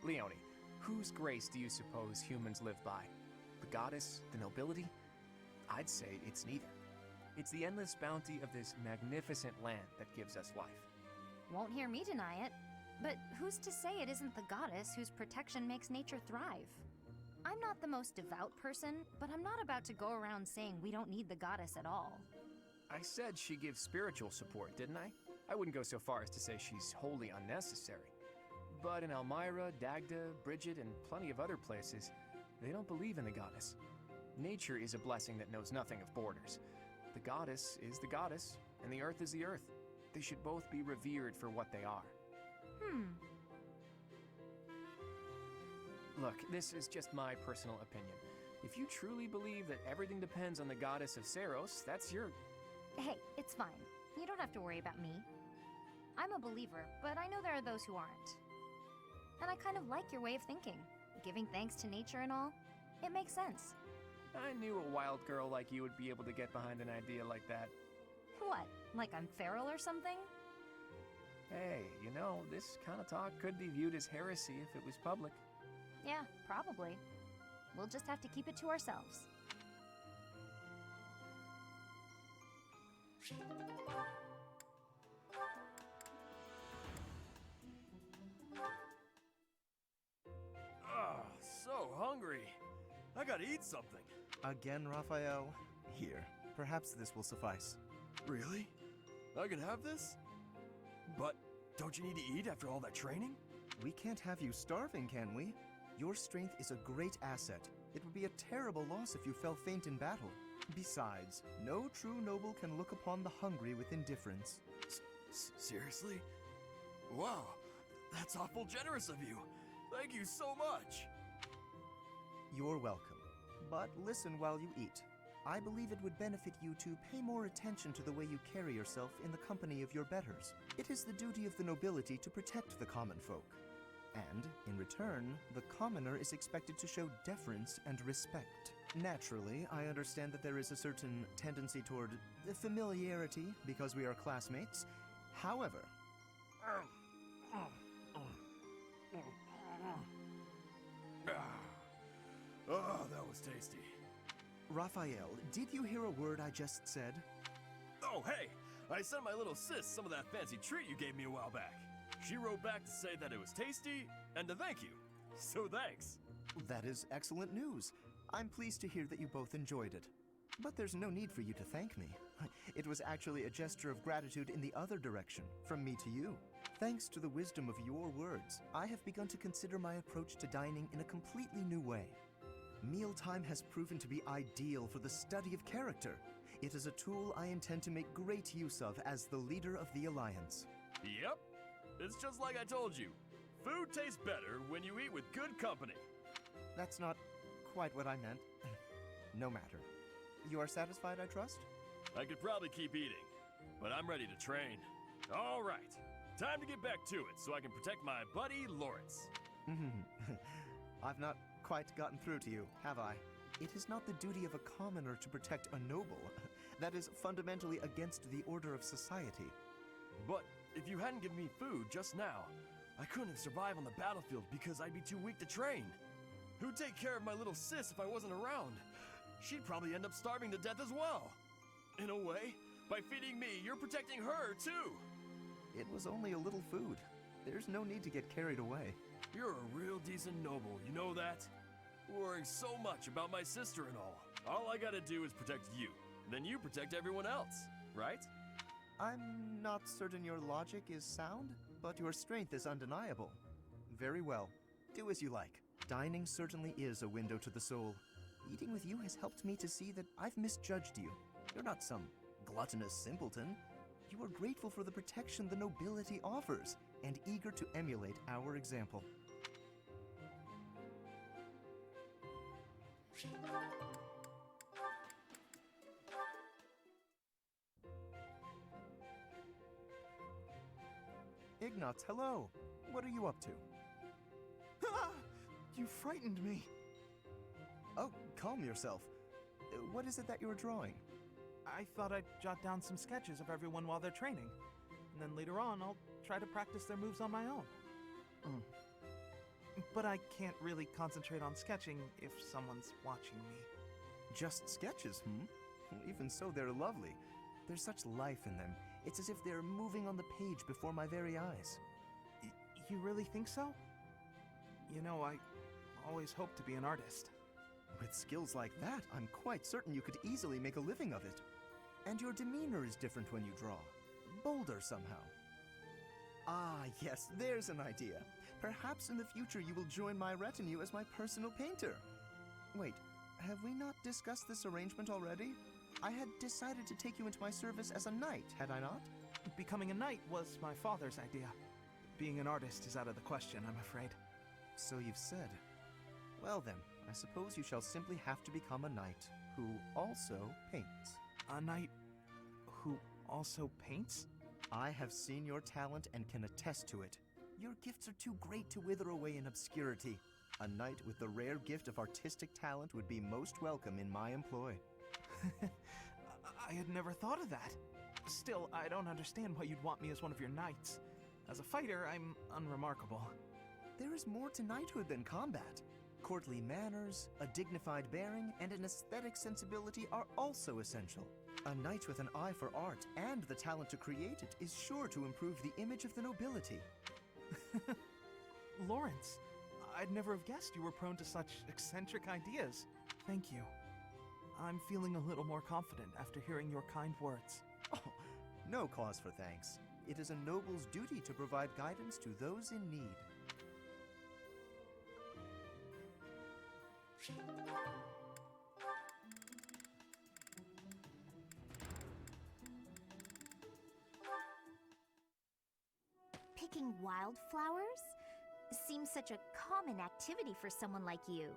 Leonie, whose grace do you suppose humans live by? The goddess? The nobility? I'd say it's neither. It's the endless bounty of this magnificent land that gives us life. Won't hear me deny it. But who's to say it isn't the goddess whose protection makes nature thrive? I'm not the most devout person, but I'm not about to go around saying we don't need the goddess at all. I said she gives spiritual support, didn't I? I wouldn't go so far as to say she's wholly unnecessary. But in Elmira, Dagda, Bridget, and plenty of other places, they don't believe in the goddess. Nature is a blessing that knows nothing of borders. The goddess is the goddess, and the earth is the earth. They should both be revered for what they are. Look, this is just my personal opinion. If you truly believe that everything depends on the goddess of Saros, that's your... Hey, it's fine. You don't have to worry about me. I'm a believer, but I know there are those who aren't. And I kind of like your way of thinking. Giving thanks to nature and all. It makes sense. I knew a wild girl like you would be able to get behind an idea like that. What? Like I'm feral or something? Hey, you know, this kind of talk could be viewed as heresy if it was public. Yeah, probably. We'll just have to keep it to ourselves. So hungry. I gotta eat something. Again, Raphael? Here, perhaps this will suffice. Really? I can have this? But don't you need to eat after all that training? We can't have you starving, can we? Your strength is a great asset. It would be a terrible loss if you fell faint in battle. Besides, no true noble can look upon the hungry with indifference. Seriously? Wow, that's awful generous of you. Thank you so much. You're welcome. But listen while you eat. I believe it would benefit you to pay more attention to the way you carry yourself in the company of your betters. It is the duty of the nobility to protect the common folk. And, in return, the commoner is expected to show deference and respect. Naturally, I understand that there is a certain tendency toward familiarity because we are classmates. However... Oh, that was tasty. Raphael, did you hear a word I just said? Oh, hey! I sent my little sis some of that fancy treat you gave me a while back. She wrote back to say that it was tasty and to thank you. So thanks. That is excellent news. I'm pleased to hear that you both enjoyed it. But there's no need for you to thank me. It was actually a gesture of gratitude in the other direction, from me to you. Thanks to the wisdom of your words, I have begun to consider my approach to dining in a completely new way. Mealtime has proven to be ideal for the study of character. It is a tool I intend to make great use of as the leader of the Alliance. Yep. It's just like I told you. Food tastes better when you eat with good company. That's not quite what I meant. No matter. You are satisfied, I trust? I could probably keep eating, but I'm ready to train. All right. Time to get back to it so I can protect my buddy Lawrence. I've not quite gotten through to you, have I? It is not the duty of a commoner to protect a noble. That is fundamentally against the order of society. But if you hadn't given me food just now, I couldn't survive on the battlefield because I'd be too weak to train. Who'd take care of my little sis if I wasn't around? She'd probably end up starving to death as well. In a way, by feeding me, you're protecting her too. It was only a little food. There's no need to get carried away. You're a real decent noble, you know that? Worrying so much about my sister and all. All I gotta do is protect you. Then you protect everyone else, right? I'm not certain your logic is sound, but your strength is undeniable. Very well. Do as you like. Dining certainly is a window to the soul. Eating with you has helped me to see that I've misjudged you. You're not some gluttonous simpleton. You are grateful for the protection the nobility offers, and eager to emulate our example. Ignatz, hello. What are you up to? You frightened me. Oh, calm yourself. What is it that you're drawing? I thought I'd jot down some sketches of everyone while they're training. And then later on, I'll try to practice their moves on my own. But I can't really concentrate on sketching if someone's watching me. Just sketches, Even so, they're lovely. There's such life in them. It's as if they're moving on the page before my very eyes. You really think so? You know, I always hoped to be an artist. With skills like that, I'm quite certain you could easily make a living of it. And your demeanor is different when you draw. Bolder somehow. Ah, yes, there's an idea. Perhaps in the future you will join my retinue as my personal painter. Wait, have we not discussed this arrangement already? I had decided to take you into my service as a knight, had I not? Becoming a knight was my father's idea. Being an artist is out of the question, I'm afraid. So you've said. Well then, I suppose you shall simply have to become a knight who also paints. A knight who also paints? I have seen your talent and can attest to it. Your gifts are too great to wither away in obscurity. A knight with the rare gift of artistic talent would be most welcome in my employ. I had never thought of that. Still, I don't understand why you'd want me as one of your knights. As a fighter, I'm unremarkable. There is more to knighthood than combat. Courtly manners, a dignified bearing, and an aesthetic sensibility are also essential. A knight with an eye for art and the talent to create it is sure to improve the image of the nobility. Lawrence, I'd never have guessed you were prone to such eccentric ideas. Thank you. I'm feeling a little more confident after hearing your kind words. Oh, no cause for thanks. It is a noble's duty to provide guidance to those in need. Picking wildflowers? Seems such a common activity for someone like you.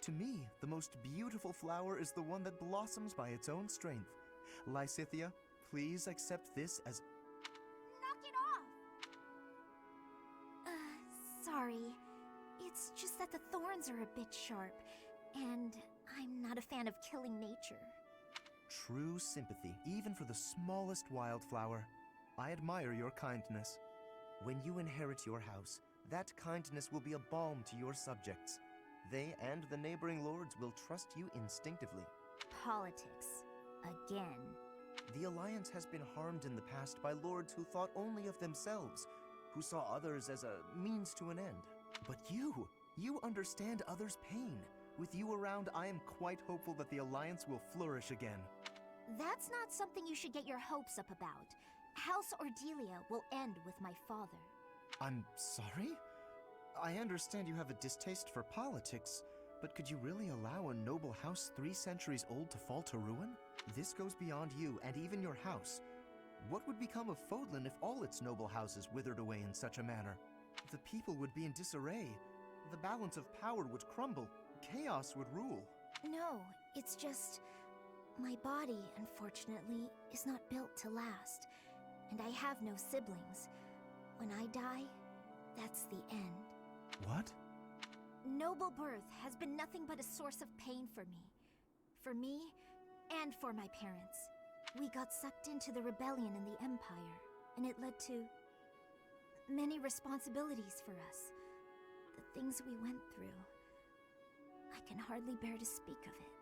To me, the most beautiful flower is the one that blossoms by its own strength. Lysithia, please accept this as... Knock it off! Sorry. It's just that the thorns are a bit sharp, and I'm not a fan of killing nature. True sympathy, even for the smallest wildflower. I admire your kindness. When you inherit your house, that kindness will be a balm to your subjects. They and the neighboring lords will trust you instinctively. Politics. Again. The Alliance has been harmed in the past by lords who thought only of themselves, who saw others as a means to an end. But you understand others' pain, With you around, I am quite hopeful that the Alliance will flourish again. That's not something you should get your hopes up about. House Ordelia will end with my father. I'm sorry? I understand you have a distaste for politics, but could you really allow a noble house 3 centuries old to fall to ruin? This goes beyond you and even your house. What would become of Fodlan if all its noble houses withered away in such a manner? The people would be in disarray. The balance of power would crumble. Chaos would rule. No, it's just... my body, unfortunately, is not built to last. And I have no siblings. When I die, that's the end. What? Noble birth has been nothing but a source of pain for me. For me, and for my parents. We got sucked into the rebellion in the Empire, and it led to many responsibilities for us. The things we went through. I can hardly bear to speak of it.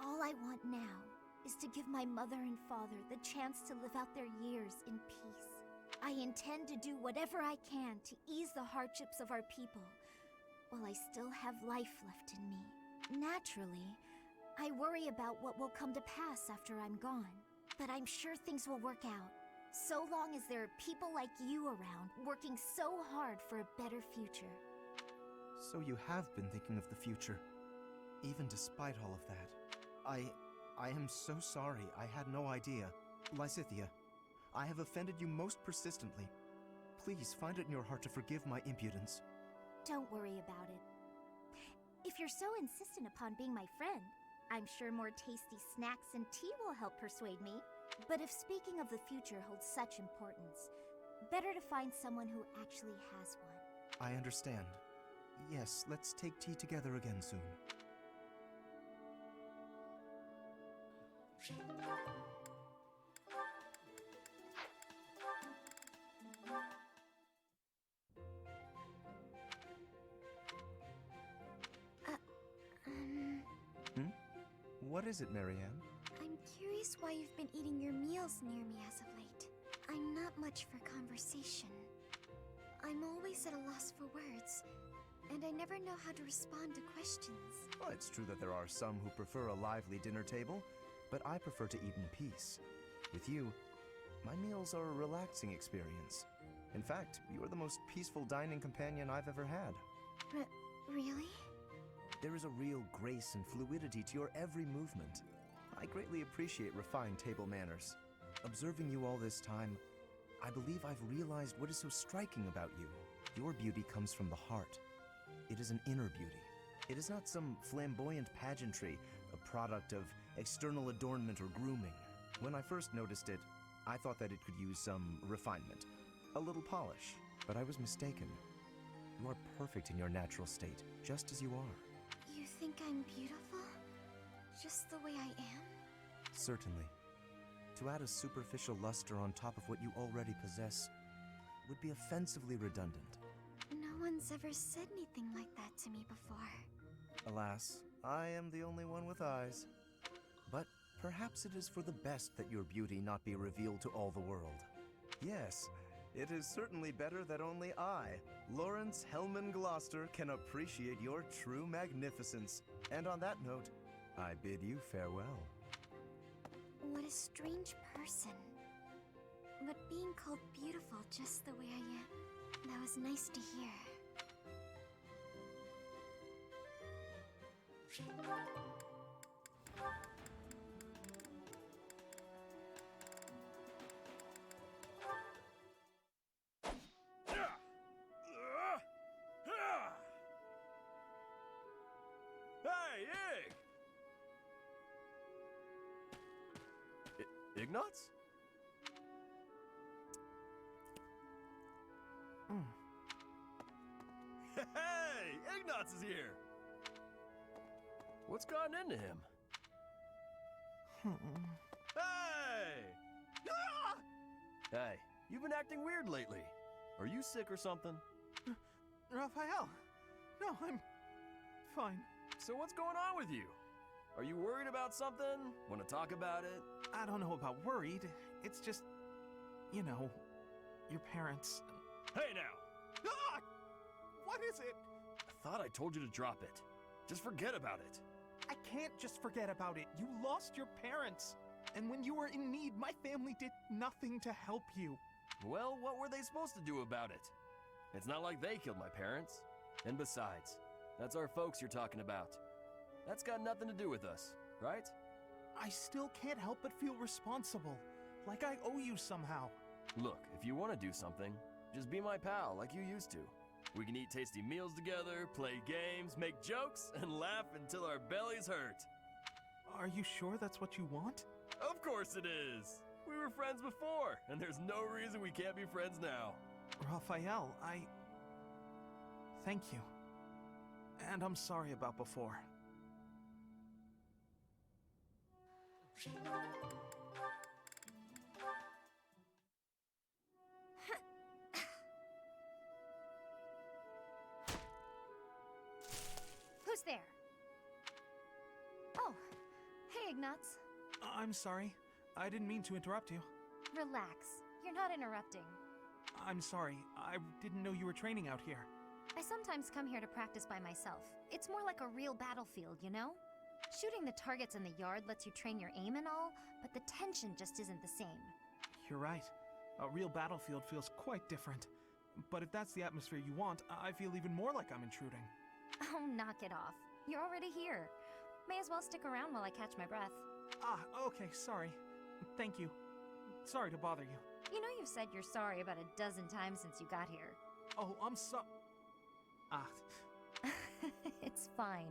All I want now is to give my mother and father the chance to live out their years in peace. I intend to do whatever I can to ease the hardships of our people, while I still have life left in me. Naturally, I worry about what will come to pass after I'm gone, but I'm sure things will work out, so long as there are people like you around working so hard for a better future. So you have been thinking of the future, even despite all of that. I am so sorry. I had no idea. Lysithea, I have offended you most persistently. Please find it in your heart to forgive my impudence. Don't worry about it. If you're so insistent upon being my friend, I'm sure more tasty snacks and tea will help persuade me. But if speaking of the future holds such importance, better to find someone who actually has one. I understand. Yes, let's take tea together again soon. What is it, Marianne? I'm curious why you've been eating your meals near me as of late. I'm not much for conversation. I'm always at a loss for words, and I never know how to respond to questions. Well, it's true that there are some who prefer a lively dinner table, but I prefer to eat in peace. With you, my meals are a relaxing experience. In fact, you are the most peaceful dining companion I've ever had. Really? There is a real grace and fluidity to your every movement. I greatly appreciate refined table manners. Observing you all this time, I believe I've realized what is so striking about you. Your beauty comes from the heart. It is an inner beauty. It is not some flamboyant pageantry, a product of external adornment or grooming. When I first noticed it, I thought that it could use some refinement, a little polish, but I was mistaken. You are perfect in your natural state, just as you are. You think I'm beautiful? Just the way I am? Certainly. To add a superficial luster on top of what you already possess would be offensively redundant. No one's ever said anything like that to me before. Alas, I am the only one with eyes. But perhaps it is for the best that your beauty not be revealed to all the world. Yes, it is certainly better that only I, Lawrence Hellman Gloucester, can appreciate your true magnificence. And on that note, I bid you farewell. What a strange person. But being called beautiful just the way I am, that was nice to hear. Hey, Ignatz? Hey, Ignatz is here! What's gotten into him? Hey! Ah! Hey, you've been acting weird lately. Are you sick or something? Raphael! No, I'm fine. So what's going on with you? Are you worried about something? Want to talk about it? I don't know about worried. It's just, you know, your parents. Hey now! Ah! What is it? I thought I told you to drop it. Just forget about it. I can't just forget about it. You lost your parents. And when you were in need, my family did nothing to help you. Well, what were they supposed to do about it? It's not like they killed my parents. And besides, that's our folks you're talking about. That's got nothing to do with us, right? I still can't help but feel responsible. Like I owe you somehow. Look, if you want to do something, just be my pal like you used to. We can eat tasty meals together, play games, make jokes, and laugh until our bellies hurt. Are you sure that's what you want? Of course it is! We were friends before, and there's no reason we can't be friends now. Raphael, thank you. And I'm sorry about before. Who's there? Oh, hey, Ignatz. I'm sorry. I didn't mean to interrupt you. Relax. You're not interrupting. I'm sorry. I didn't know you were training out here. I sometimes come here to practice by myself. It's more like a real battlefield, you know? Shooting the targets in the yard lets you train your aim and all, but the tension just isn't the same. You're right. A real battlefield feels quite different. But if that's the atmosphere you want, I feel even more like I'm intruding. Oh, knock it off. You're already here. May as well stick around while I catch my breath. Ah, okay, sorry. Thank you. Sorry to bother you. You know you've said you're sorry about a dozen times since you got here. Oh, I'm Ah. It's fine.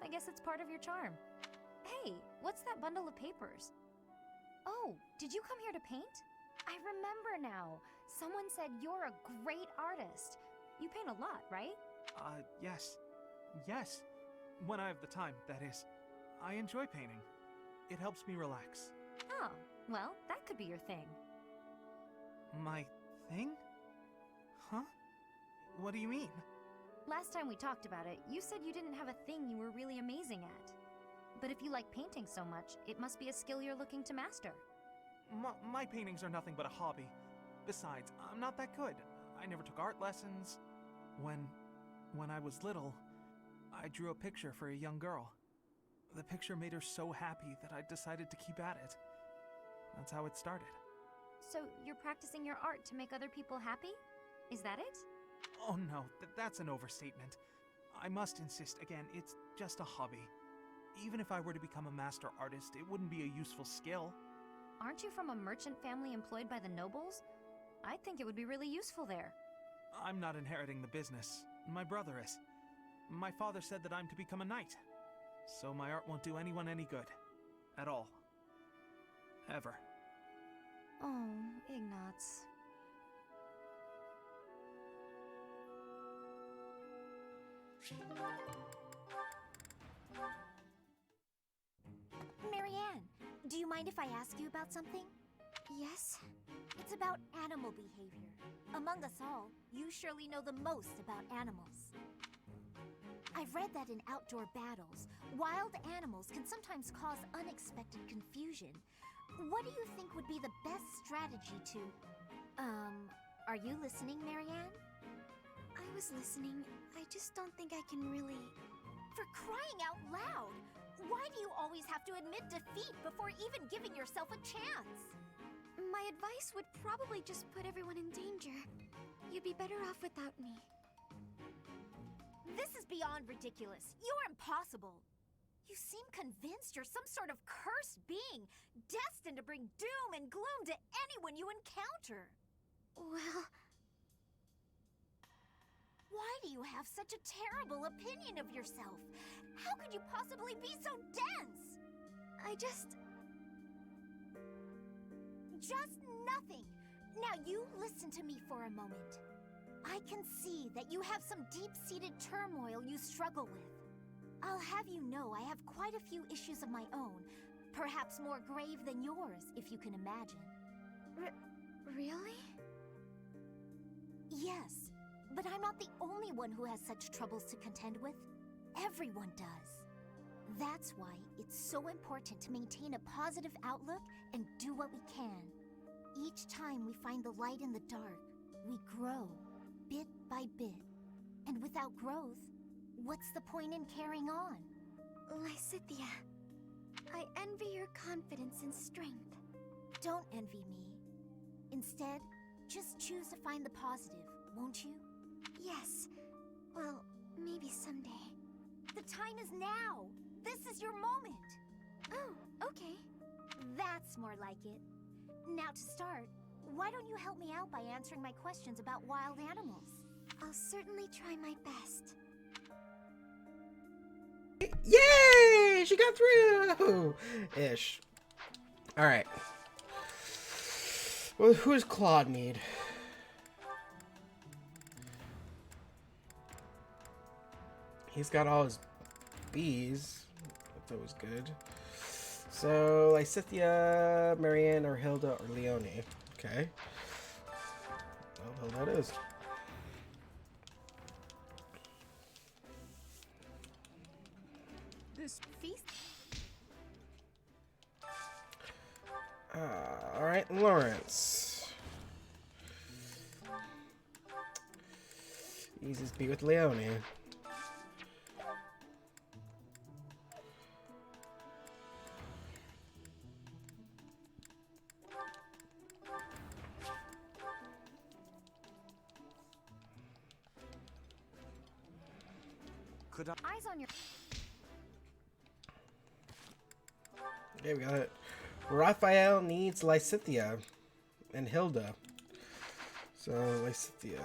I guess it's part of your charm. Hey, what's that bundle of papers? Oh, did you come here to paint? I remember now. Someone said you're a great artist. You paint a lot, right? Yes. Yes. When I have the time, that is. I enjoy painting. It helps me relax. Oh, well, that could be your thing. My thing? Huh? What do you mean? Last time we talked about it, you said you didn't have a thing you were really amazing at. But if you like painting so much, it must be a skill you're looking to master. My paintings are nothing but a hobby. Besides, I'm not that good. I never took art lessons. When I was little, I drew a picture for a young girl. The picture made her so happy that I decided to keep at it. That's how it started. So you're practicing your art to make other people happy? Is that it? Oh no, that's an overstatement. I must insist again, it's just a hobby. Even if I were to become a master artist, it wouldn't be a useful skill. Aren't you from a merchant family employed by the nobles? I think it would be really useful there. I'm not inheriting the business. My brother is. My father said that I'm to become a knight. So my art won't do anyone any good. At all. Ever. Oh, Ignatz. Marianne, do you mind if I ask you about something? Yes? It's about animal behavior. Among us all, you surely know the most about animals. I've read that in outdoor battles, wild animals can sometimes cause unexpected confusion. What do you think would be the best strategy to... are you listening, Marianne? I was listening. I just don't think I can really... For crying out loud! Why do you always have to admit defeat before even giving yourself a chance? My advice would probably just put everyone in danger. You'd be better off without me. This is beyond ridiculous. You're impossible. You seem convinced you're some sort of cursed being, destined to bring doom and gloom to anyone you encounter. Well... Why do you have such a terrible opinion of yourself? How could you possibly be so dense? Just nothing. Now you listen to me for a moment. I can see that you have some deep-seated turmoil you struggle with. I'll have you know I have quite a few issues of my own, perhaps more grave than yours, if you can imagine. Really? Yes, but I'm not the only one who has such troubles to contend with. Everyone does. That's why it's so important to maintain a positive outlook and do what we can. Each time we find the light in the dark, we grow, bit by bit. And without growth, What's the point in carrying on? Lysithia, I envy your confidence and strength. Don't envy me. Instead, just choose to find the positive, won't you? Yes. Well, maybe someday. The time is now! This is your moment! Oh, okay. That's more like it. Now to start, why don't you help me out by answering my questions about wild animals? I'll certainly try my best. Yay! She got through! Ish. Alright. Well, who's Claude need? He's got all his bees. That's always good. So, Lysithia, Marianne, or Hilda, or Leonie. Okay. Well, Hilda it is. This feast. Alright, Lawrence. Easiest be with Leonie. Could I? Eyes on your. Okay, we got it. Raphael needs Lysithia and Hilda. So, Lysithia.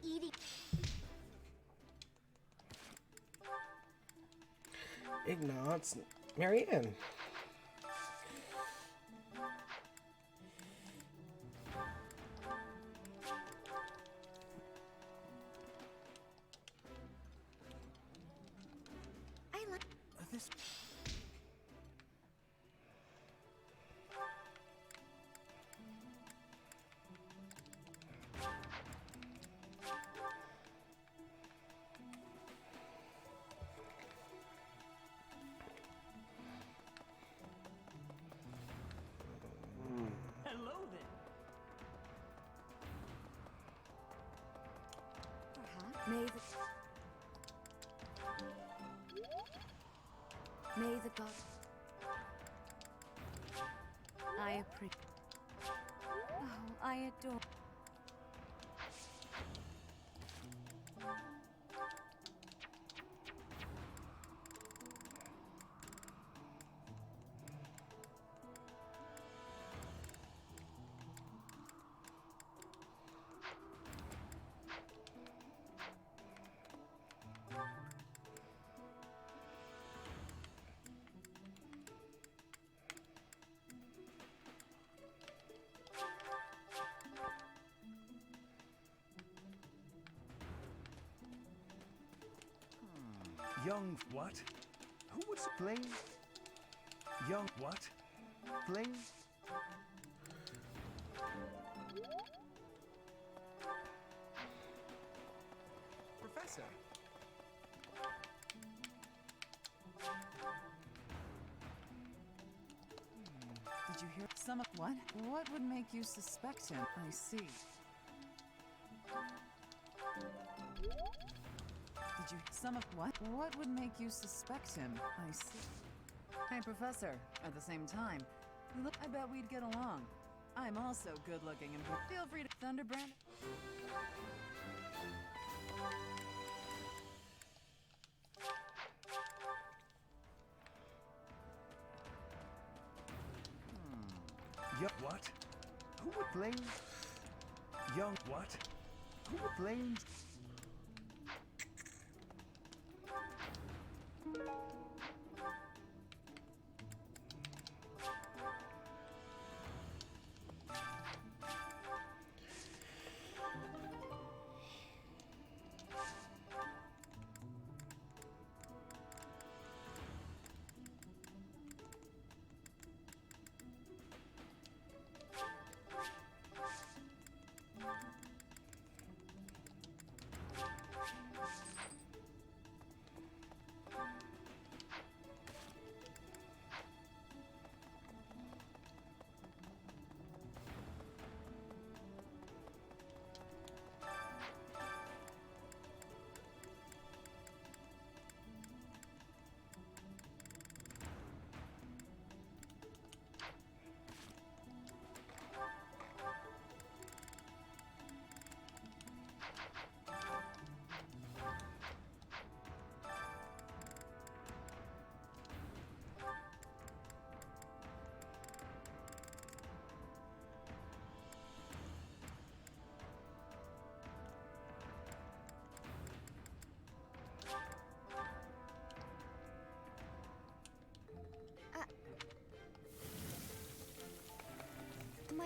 Eating. Ignatz, Marianne. This. Hello then. Perhaps. May the god. I appreciate. Oh, I adore. Young what? Who would Fling? Young what? Fling? Professor. Did you hear some of what? What would make you suspect him? I see. Did you some of what? What would make you suspect him? I see. Hey, Professor. At the same time, you look. I bet we'd get along. I'm also good looking and feel free to Thunderbrand. Young what? Who would Fling? Young what? Who would Fling?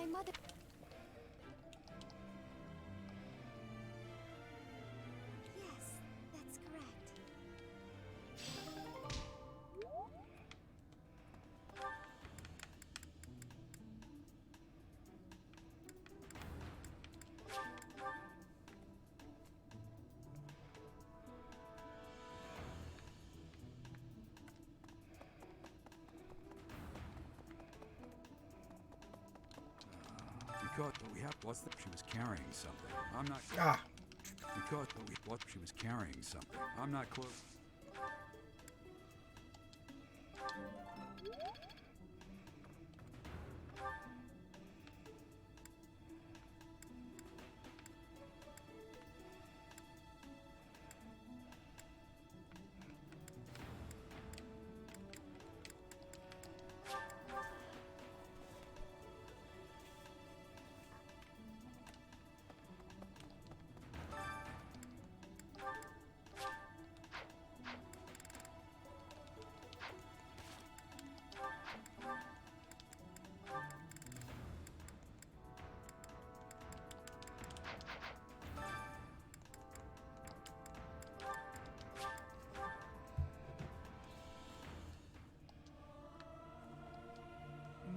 my mother. Yes, that's correct. Because we have what's that? She was carrying something. I'm not. Because we what she was carrying something. I'm not close.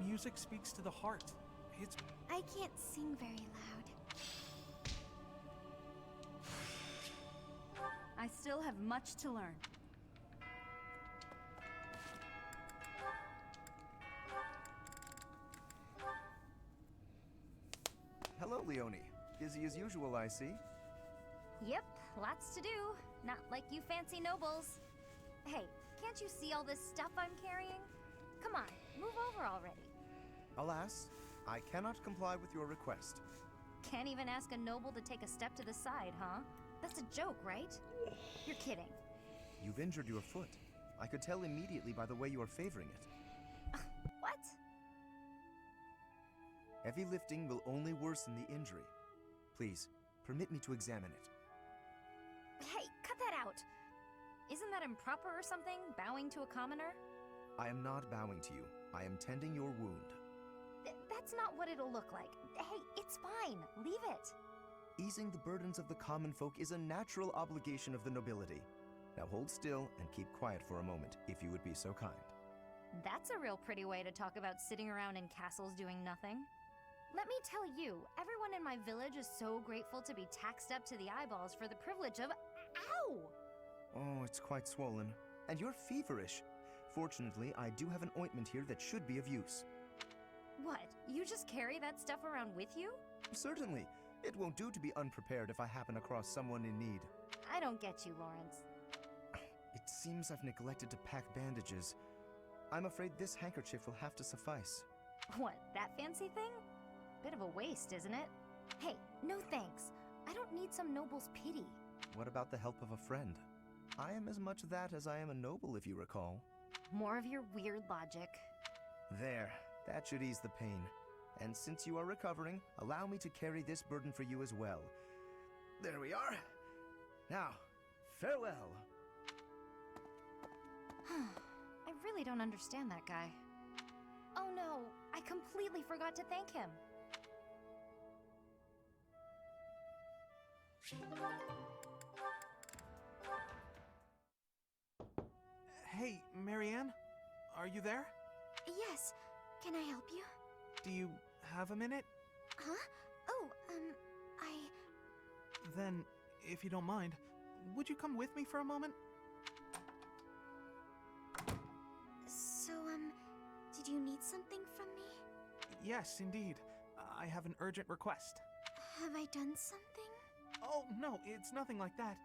Music speaks to the heart. It's... I can't sing very loud. I still have much to learn. Hello, Leonie. Busy as usual, I see. Yep, lots to do. Not like you fancy nobles. Hey, can't you see all this stuff I'm carrying? Come on, move over already. Alas, I cannot comply with your request. Can't even ask a noble to take a step to the side, huh? That's a joke, right? You're kidding. You've injured your foot. I could tell immediately by the way you are favoring it. What? Heavy lifting will only worsen the injury. Please, permit me to examine it. Hey, cut that out! Isn't that improper or something, bowing to a commoner? I am not bowing to you. I am tending your wound. That's not what it'll look like. Hey, it's fine. Leave it. Easing the burdens of the common folk is a natural obligation of the nobility. Now hold still and keep quiet for a moment, if you would be so kind. That's a real pretty way to talk about sitting around in castles doing nothing. Let me tell you, everyone in my village is so grateful to be taxed up to the eyeballs for the privilege of... Ow! Oh, it's quite swollen. And you're feverish. Fortunately, I do have an ointment here that should be of use. What? You just carry that stuff around with you? Certainly. It won't do to be unprepared if I happen across someone in need. I don't get you, Lawrence. It seems I've neglected to pack bandages. I'm afraid this handkerchief will have to suffice. What, that fancy thing? Bit of a waste, isn't it? Hey, no thanks. I don't need some noble's pity. What about the help of a friend? I am as much that as I am a noble, if you recall. More of your weird logic. There. That should ease the pain. And since you are recovering, allow me to carry this burden for you as well. There we are. Now, farewell. I really don't understand that guy. Oh no, I completely forgot to thank him. Hey, Marianne? Are you there? Yes. Can I help you? Do you have a minute? Huh? Oh, Then, if you don't mind, would you come with me for a moment? So, did you need something from me? Yes, indeed. I have an urgent request. Have I done something? Oh, no, it's nothing like that.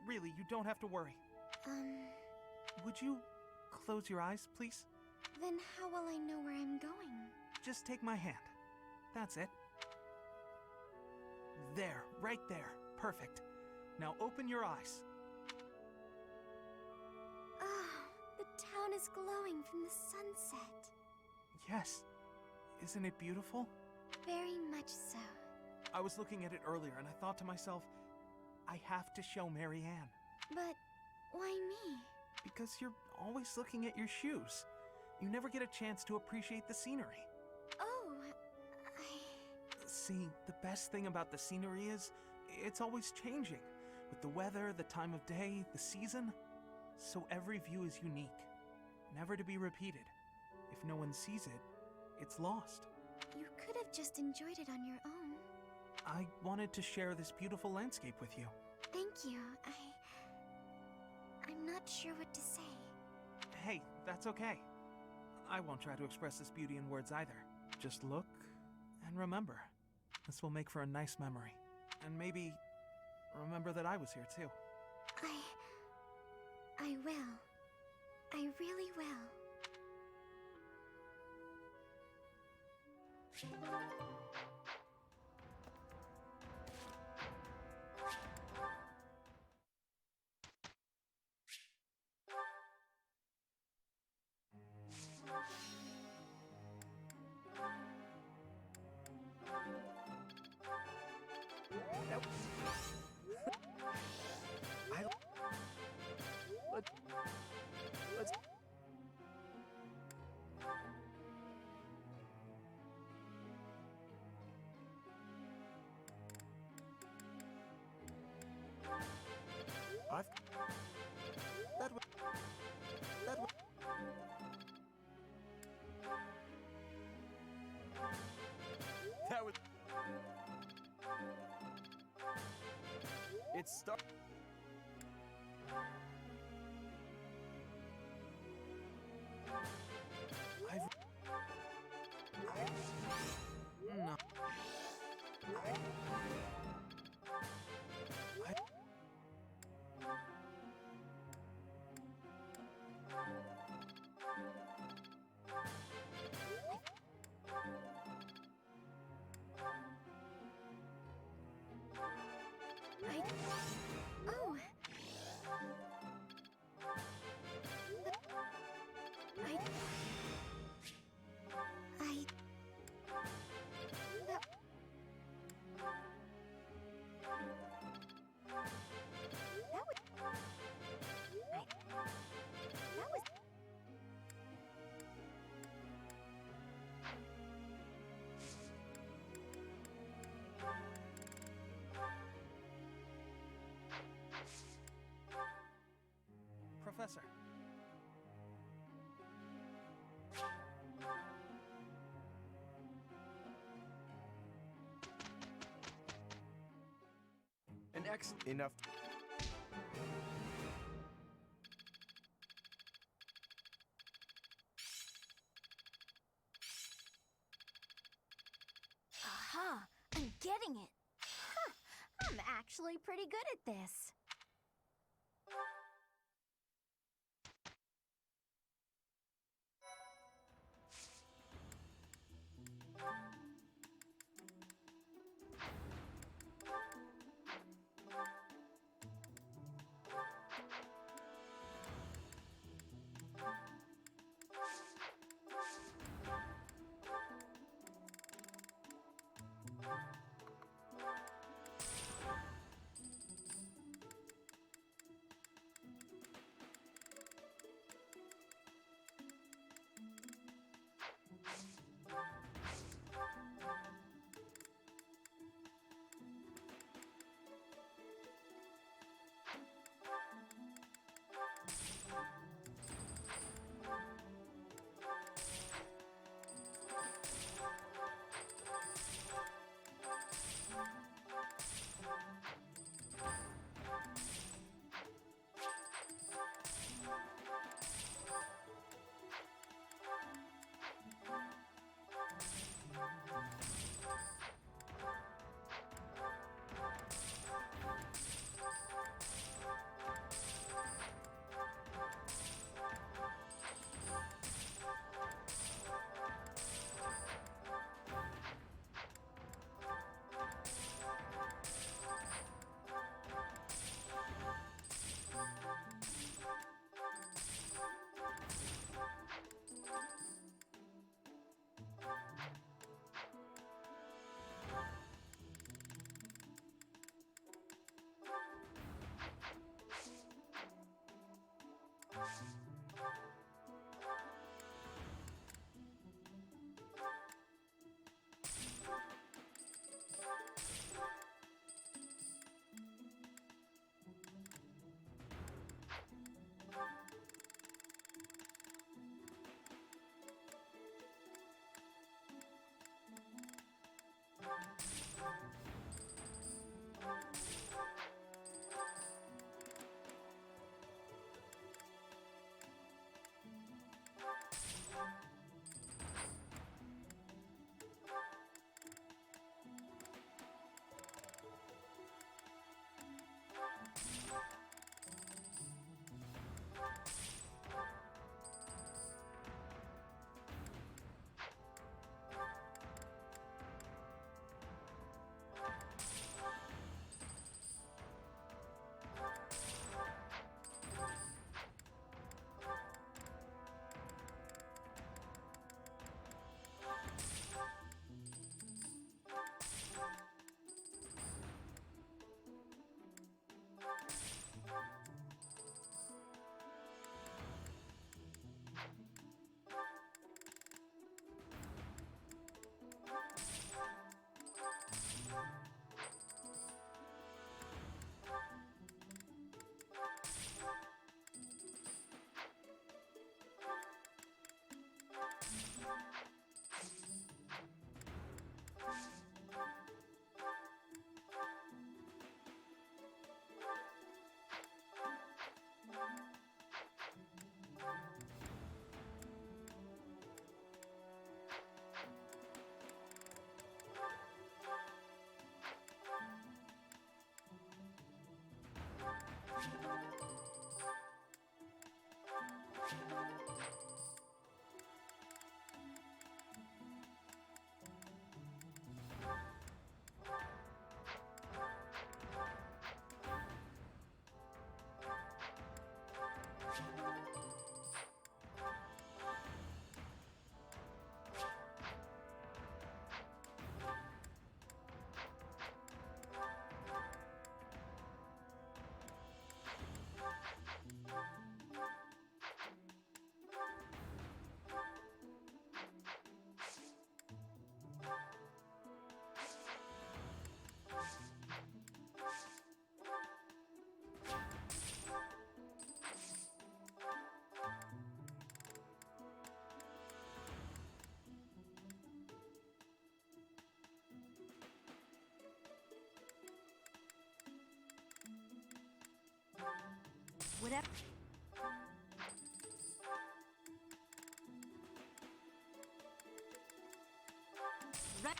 Really, you don't have to worry. Would you close your eyes, please? Then how will I know where I'm going? Just take my hand. That's it. There, right there. Perfect. Now open your eyes. Oh, the town is glowing from the sunset. Yes. Isn't it beautiful? Very much so. I was looking at it earlier and I thought to myself, I have to show Marianne. But why me? Because you're always looking at your shoes. You never get a chance to appreciate the scenery. Oh, See, the best thing about the scenery is it's always changing, with the weather, the time of day, the season. So every view is unique, never to be repeated. If no one sees it, it's lost. You could have just enjoyed it on your own. I wanted to share this beautiful landscape with you. Thank you. I'm not sure what to say. Hey, that's okay. I won't try to express this beauty in words either. Just look and remember. This will make for a nice memory. And maybe remember that I was here too. I will. I really will. Let's... That was... It's start... No. Professor. An excellent... Enough... Aha! I'm getting it! Huh, I'm actually pretty good at this. Whatever. Right.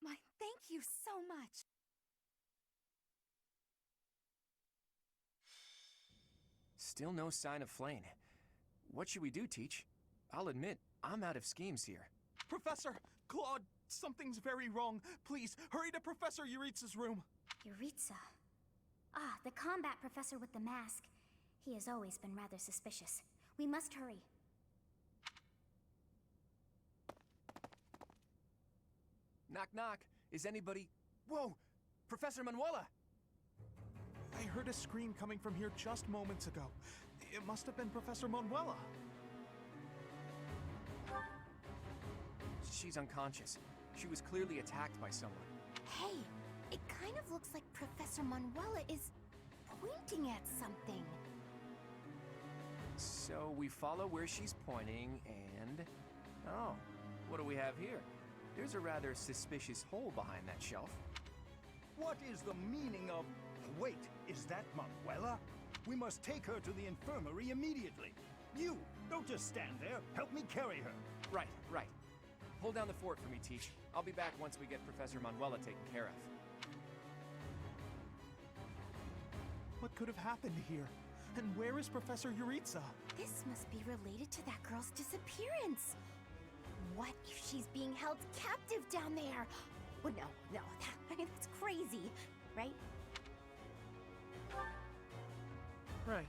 My thank you so much. Still no sign of Flane. What should we do, Teach? I'll admit, I'm out of schemes here. Professor! Claude, something's very wrong. Please, hurry to Professor Yuritsa's room. Yuritsa. Ah, the combat professor with the mask. He has always been rather suspicious. We must hurry. Knock, knock. Is anybody... Whoa! Professor Manuela! I heard a scream coming from here just moments ago. It must have been Professor Manuela. She's unconscious. She was clearly attacked by someone. Hey, it kind of looks like Professor Manuela is pointing at something. So we follow where she's pointing and... Oh, what do we have here? There's a rather suspicious hole behind that shelf. What is the meaning of... Wait, is that Manuela? We must take her to the infirmary immediately. You, don't just stand there. Help me carry her. Right, right. Hold down the fort for me, Teach. I'll be back once we get Professor Manuela taken care of. What could have happened here? And where is Professor Yuritsa? This must be related to that girl's disappearance. What if she's being held captive down there? Well, no, that's crazy, right? Right.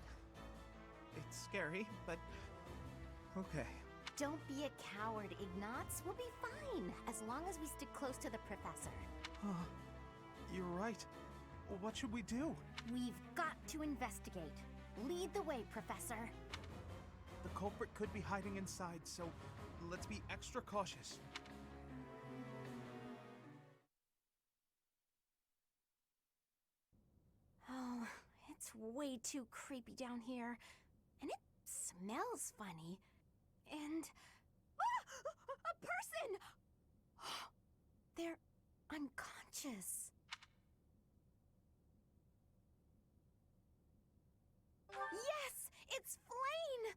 It's scary, but okay. Don't be a coward, Ignatz. We'll be fine, as long as we stick close to the professor. You're right. What should we do? We've got to investigate. Lead the way, Professor. The culprit could be hiding inside, so let's be extra cautious. Oh, it's way too creepy down here. And it smells funny. And... Ah! A person! They're unconscious. Yes! It's Flane!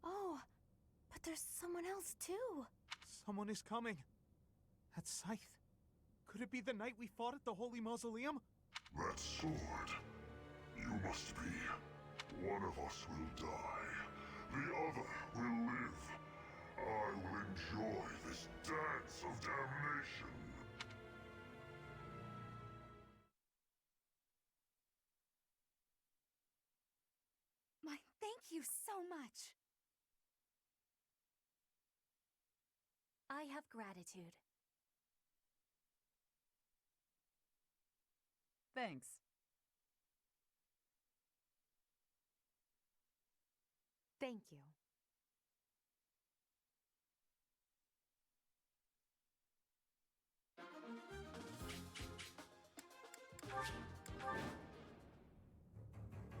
Oh, but there's someone else too. Someone is coming. That scythe. Could it be the night we fought at the Holy Mausoleum? That sword. You must be. One of us will die. The other will live. I will enjoy this dance of damnation. My thank you so much. I have gratitude. Thanks. Thank you.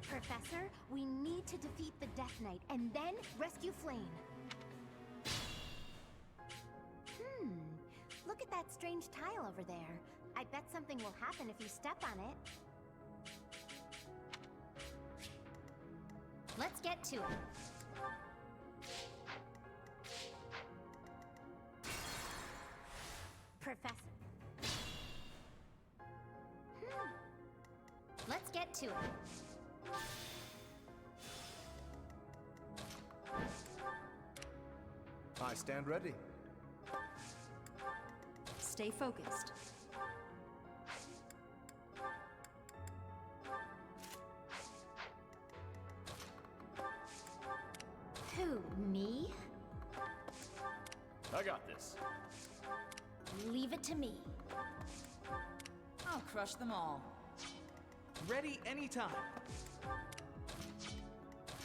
Professor, we need to defeat the Death Knight and then rescue Flane. Look at that strange tile over there. I bet something will happen if you step on it. Let's get to it. Professor. Let's get to it. I stand ready. Stay focused. Who, me? I got this. Leave it to me. I'll crush them all. Ready anytime.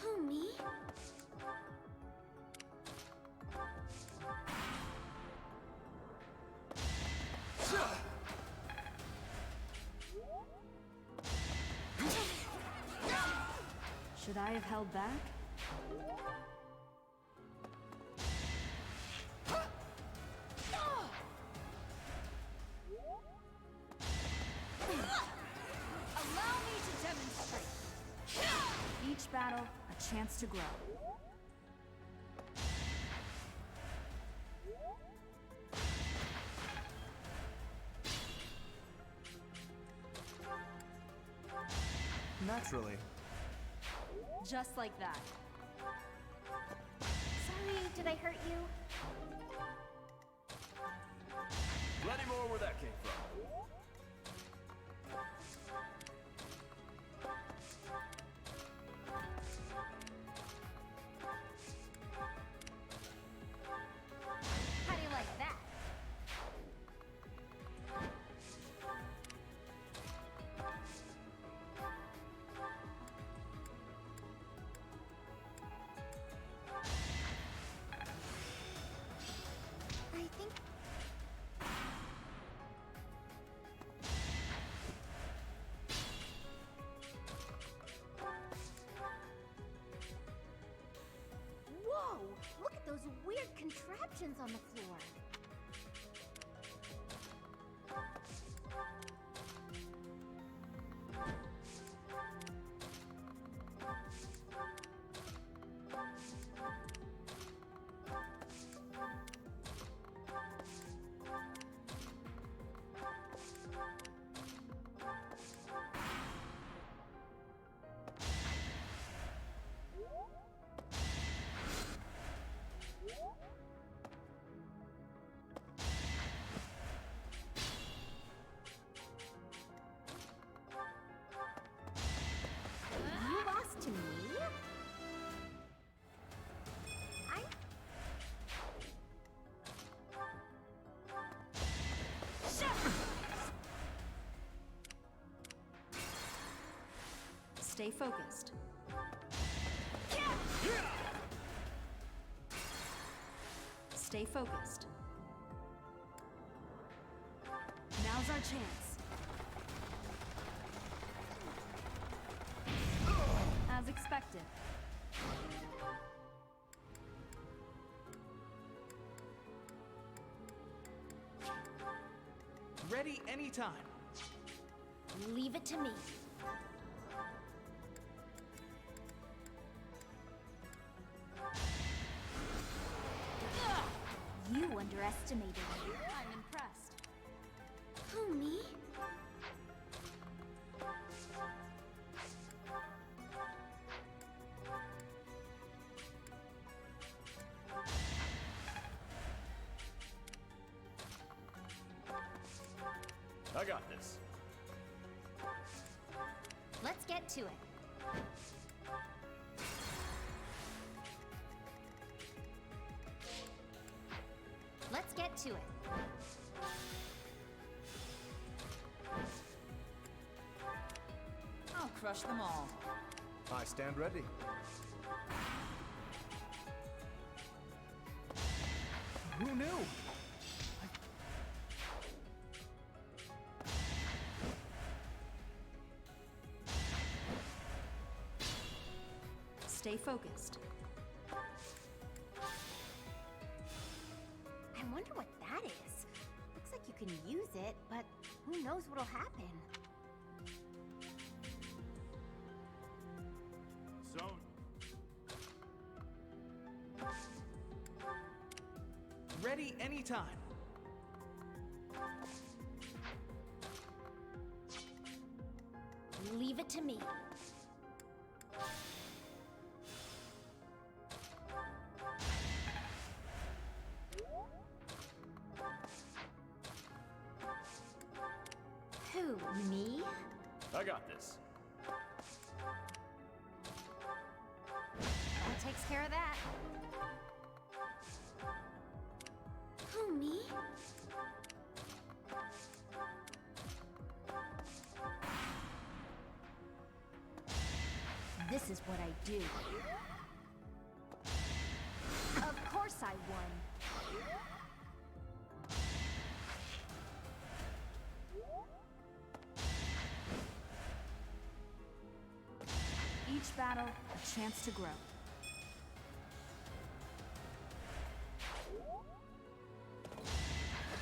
Who, me? Should I have held back? Allow me to demonstrate. Each battle, a chance to grow. Naturally. Just like that. Sorry, did I hurt you? Plenty more where that came from. How do you like that? I think... Whoa! Look at those weird contraptions on the floor. You lost to me? I'm... Stay focused. Stay focused. Now's our chance. As expected. Ready anytime. Leave it to me. You underestimated me. I'm impressed. Who, me? I got this. Let's get to it. Let's get to it. I'll crush them all. I stand ready. Who knew? Stay focused. I wonder what that is. Looks like you can use it, but who knows what'll happen. Zone. Ready anytime. Leave it to me. Who, me? I got this. That takes care of that. This is what I do. Of course I won. Each battle, a chance to grow.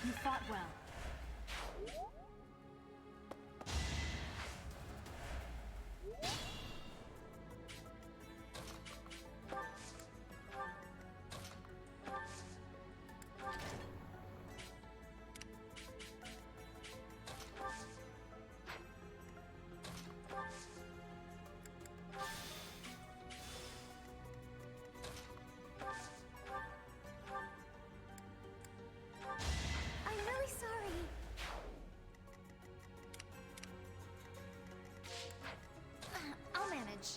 You fought well. I'm really sorry. I'll manage.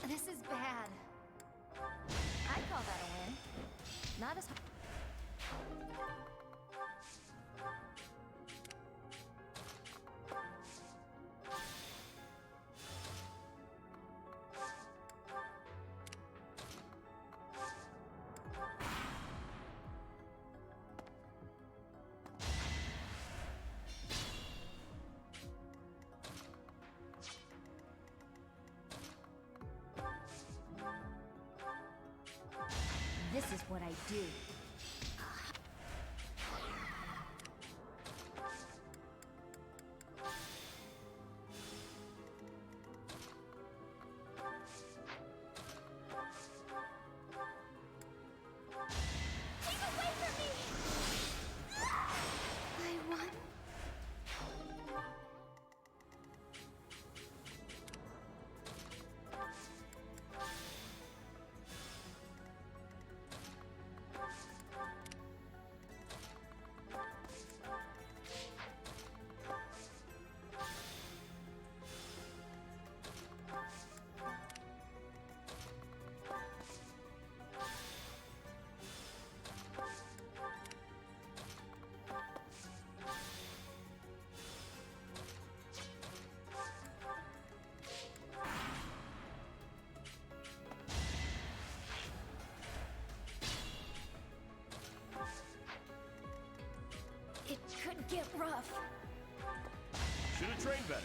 This is bad. I'd call that a win. Not as hard. This is what I do. I won. It could get rough. Should have trained better.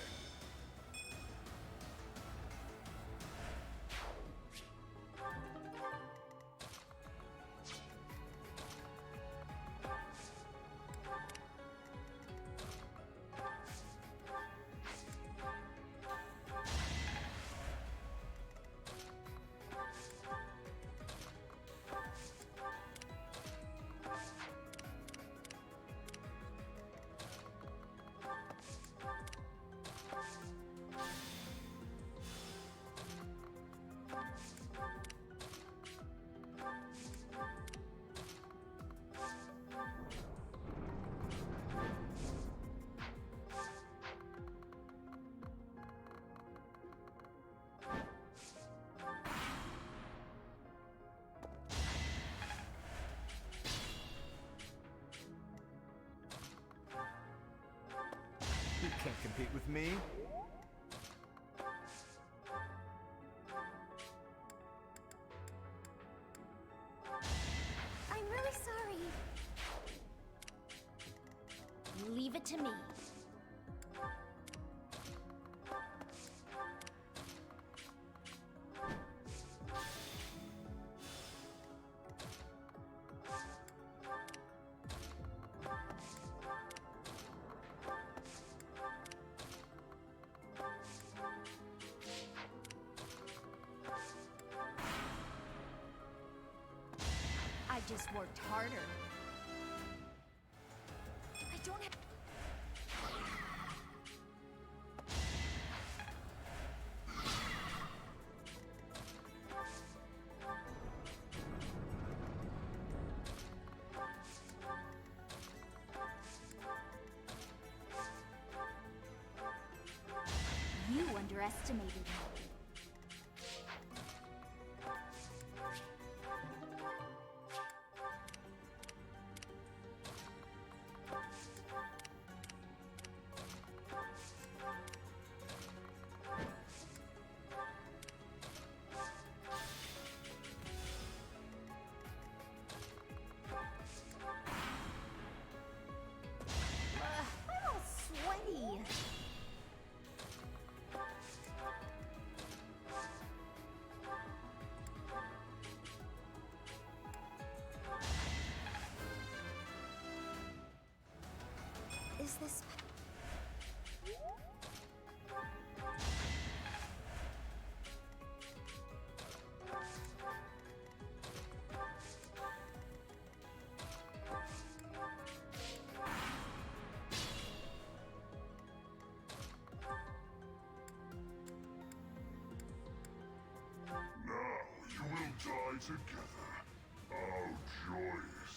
You can't compete with me. I'm really sorry. Leave it to me. just worked harder. I don't have... You underestimated me. I'm all sweaty. Is this... Now you will die together. How joyous.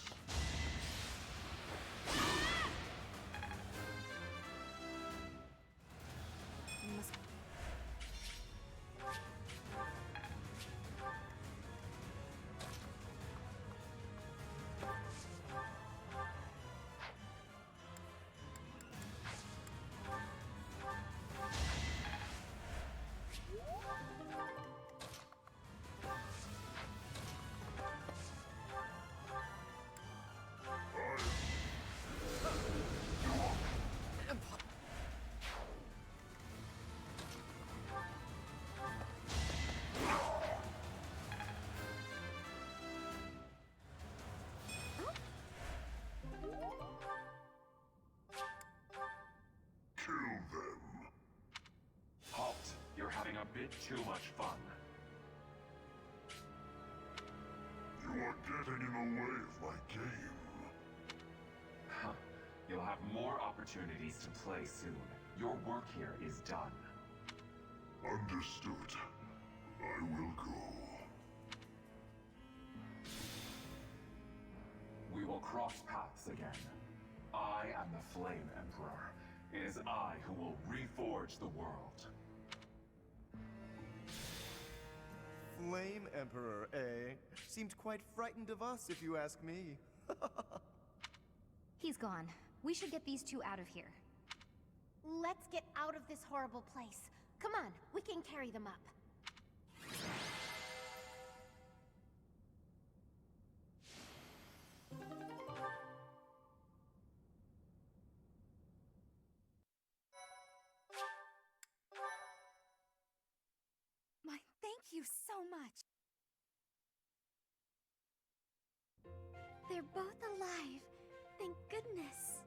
Kill them. Halt! You're having a bit too much fun. You are getting in the way of my game. Huh. You'll have more opportunities to play soon. Your work here is done. Understood. I will go. We will cross paths again. I am the Flame Emperor. It is I who will reforge the world. Flame Emperor, eh? Seemed quite frightened of us, if you ask me. He's gone. We should get these two out of here. Let's get out of this horrible place. Come on, we can carry them up. My thank you so much. They're both alive. Thank goodness.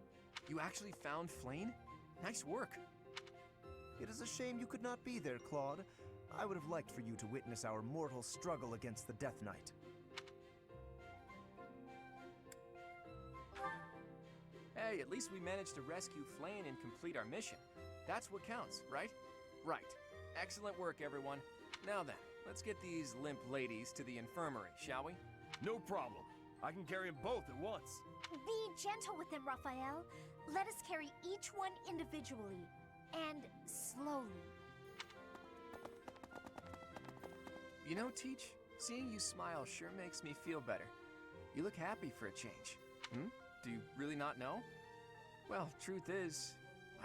You actually found Flane? Nice work. It is a shame you could not be there, Claude. I would have liked for you to witness our mortal struggle against the Death Knight. Hey, at least we managed to rescue Flane and complete our mission. That's what counts, right? Right. Excellent work, everyone. Now then, let's get these limp ladies to the infirmary, shall we? No problem. I can carry them both at once. Be gentle with them, Raphael. Let us carry each one individually. And slowly. You know, Teach, seeing you smile sure makes me feel better. You look happy for a change. Do you really not know? Well, truth is,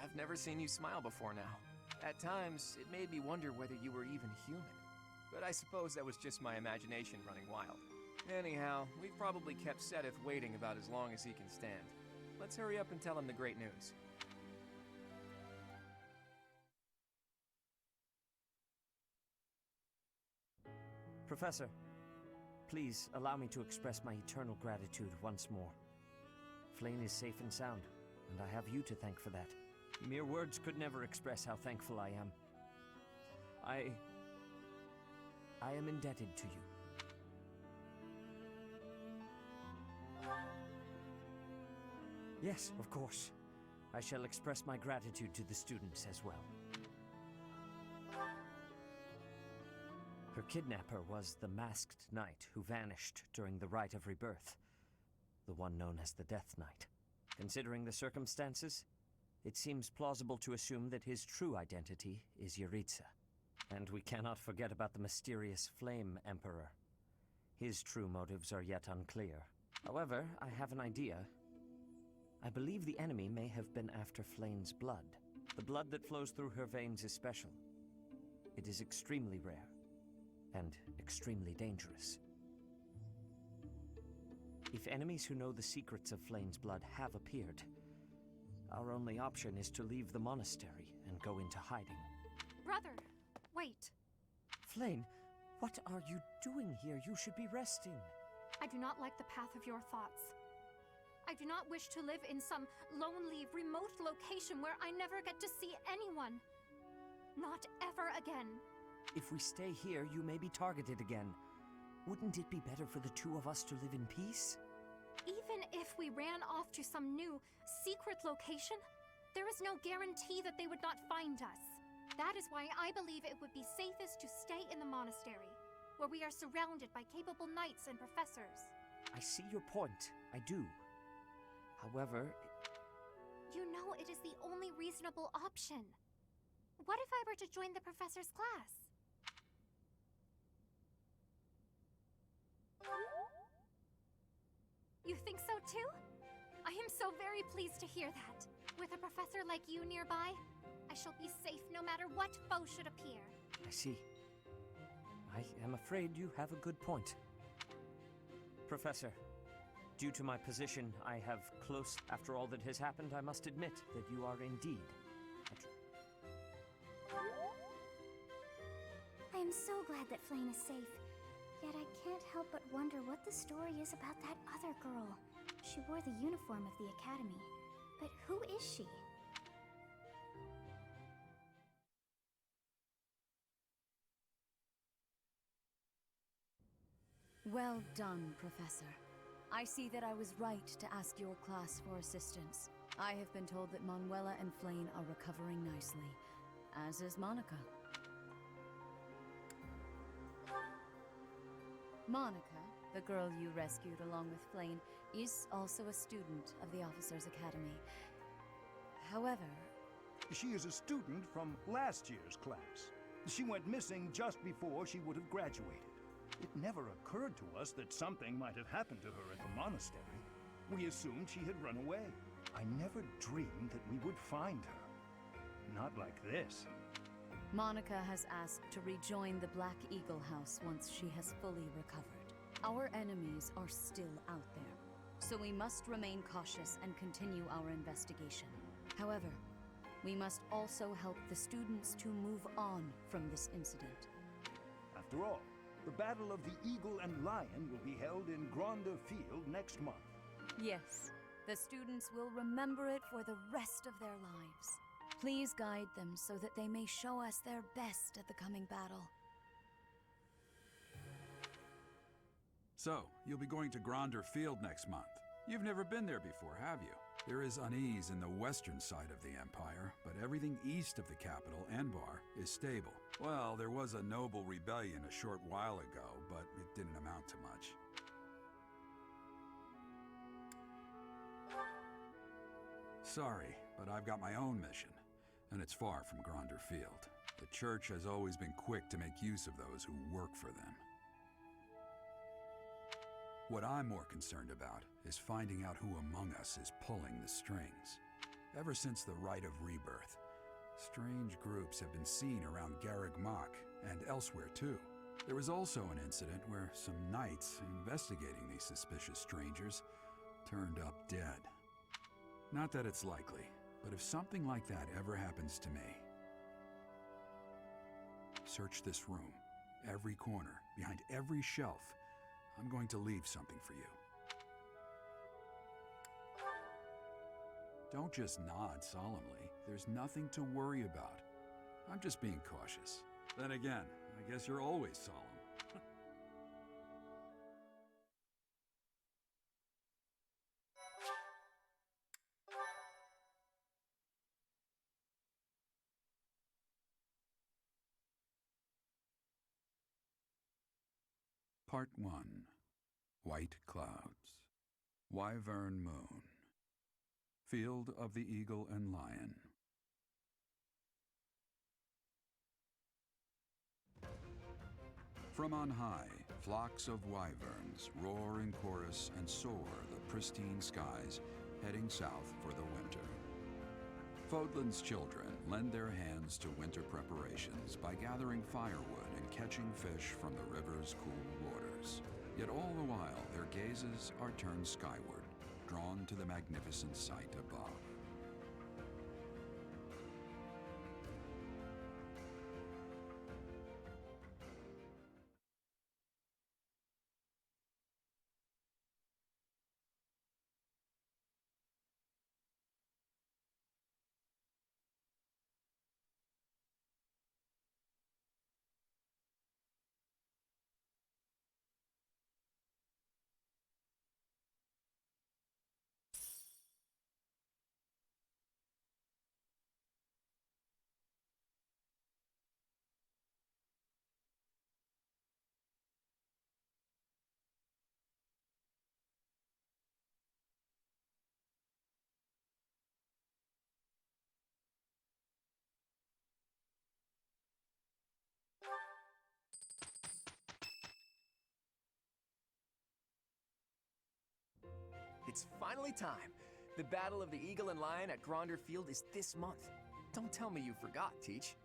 I've never seen you smile before now. At times, it made me wonder whether you were even human. But I suppose that was just my imagination running wild. Anyhow, we've probably kept Sedith waiting about as long as he can stand. Let's hurry up and tell him the great news. Professor, please allow me to express my eternal gratitude once more. Flane is safe and sound, and I have you to thank for that. Mere words could never express how thankful I am. I am indebted to you. Yes, of course. I shall express my gratitude to the students as well. Her kidnapper was the masked knight who vanished during the Rite of Rebirth, the one known as the Death Knight. Considering the circumstances, it seems plausible to assume that his true identity is Yuritsa. And we cannot forget about the mysterious Flame Emperor. His true motives are yet unclear. However, I have an idea. I believe the enemy may have been after Flame's blood. The blood that flows through her veins is special. It is extremely rare, and extremely dangerous. If enemies who know the secrets of Flame's blood have appeared, our only option is to leave the monastery and go into hiding. Brother, wait. Flame, what are you doing here? You should be resting. I do not like the path of your thoughts. I do not wish to live in some lonely, remote location where I never get to see anyone. Not ever again. If we stay here, you may be targeted again. Wouldn't it be better for the two of us to live in peace? Even if we ran off to some new, secret location, there is no guarantee that they would not find us. That is why I believe it would be safest to stay in the monastery, where we are surrounded by capable knights and professors. I see your point. I do. However... You know it is the only reasonable option. What if I were to join the professor's class? You think so too? I am so very pleased to hear that. With a professor like you nearby, I shall be safe no matter what foe should appear. I see. I am afraid you have a good point. Professor, due to my position, I have close... After all that has happened, I must admit that you are indeed... I am so glad that Flame is safe. Yet I can't help but wonder what the story is about that other girl. She wore the uniform of the academy. But who is she? Well done, Professor. I see that I was right to ask your class for assistance. I have been told that Manuela and Flame are recovering nicely, as is Monica. Monica, the girl you rescued along with Flame, is also a student of the Officers' Academy. However... She is a student from last year's class. She went missing just before she would have graduated. It never occurred to us that something might have happened to her at the monastery. We assumed she had run away. I never dreamed that we would find her. Not like this. Monica has asked to rejoin the Black Eagle House once she has fully recovered. Our enemies are still out there, so we must remain cautious and continue our investigation. However, we must also help the students to move on from this incident. After all, the Battle of the Eagle and Lion will be held in Gronder Field next month. Yes, the students will remember it for the rest of their lives. Please guide them so that they may show us their best at the coming battle. So, you'll be going to Gronder Field next month. You've never been there before, have you? There is unease in the western side of the Empire, but everything east of the capital, Enbar, is stable. Well, there was a noble rebellion a short while ago, but it didn't amount to much. Sorry, but I've got my own mission, and it's far from Gronder Field. The Church has always been quick to make use of those who work for them. What I'm more concerned about is finding out who among us is pulling the strings. Ever since the Rite of Rebirth, strange groups have been seen around Garreg Mach and elsewhere too. There was also an incident where some knights investigating these suspicious strangers turned up dead. Not that it's likely, but if something like that ever happens to me... Search this room, every corner, behind every shelf. I'm going to leave something for you. Don't just nod solemnly. There's nothing to worry about. I'm just being cautious. Then again, I guess you're always solemn. Part 1. White Clouds. Wyvern Moon. Field of the Eagle and Lion. From on high, flocks of wyverns roar in chorus and soar the pristine skies, heading south for the winter. Fodlan's children lend their hands to winter preparations by gathering firewood and catching fish from the river's cool waters. Yet all the while, their gazes are turned skyward, drawn to the magnificent sight above. It's finally time. The Battle of the Eagle and Lion at Gronder Field is this month. Don't tell me you forgot, Teach.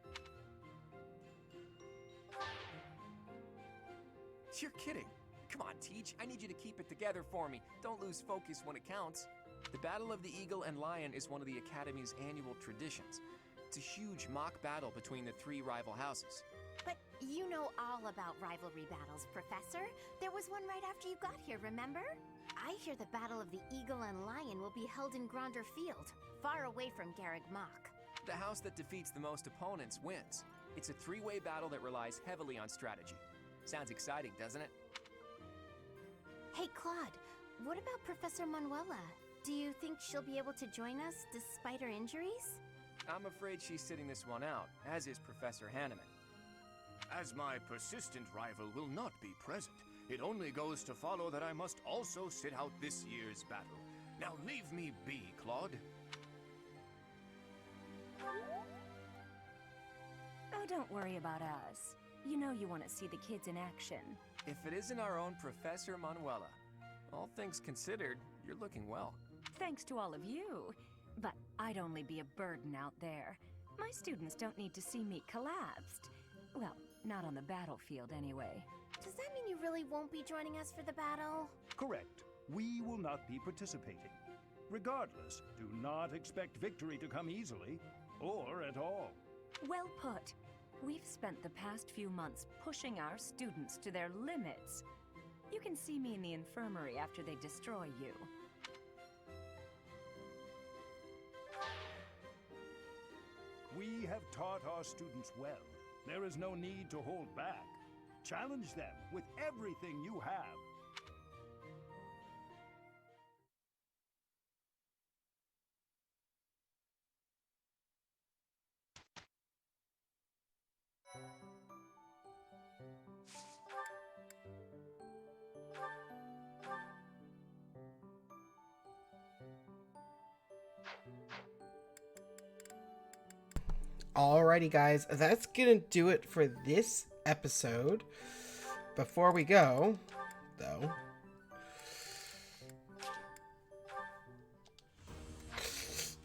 You're kidding. Come on, Teach. I need you to keep it together for me. Don't lose focus when it counts. The Battle of the Eagle and Lion is one of the Academy's annual traditions. It's a huge mock battle between the three rival houses. But you know all about rivalry battles, Professor. There was one right after you got here, remember? I hear the Battle of the Eagle and Lion will be held in Gronder Field, far away from Garreg Mach. The house that defeats the most opponents wins. It's a three-way battle that relies heavily on strategy. Sounds exciting, doesn't it? Hey, Claude, what about Professor Manuela? Do you think she'll be able to join us despite her injuries? I'm afraid she's sitting this one out, as is Professor Hanneman. As my persistent rival will not be present, it only goes to follow that I must also sit out this year's battle. Now leave me be, Claude. Oh, don't worry about us. You know you want to see the kids in action. If it isn't our own Professor Manuela, all things considered, you're looking well. Thanks to all of you. But I'd only be a burden out there. My students don't need to see me collapsed. Well, not on the battlefield anyway. Does that mean you really won't be joining us for the battle? Correct. We will not be participating. Regardless, do not expect victory to come easily, or at all. Well put. We've spent the past few months pushing our students to their limits. You can see me in the infirmary after they destroy you. We have taught our students well. There is no need to hold back. Challenge them with everything you have. Alrighty, guys, that's gonna do it for this episode. Before we go, though,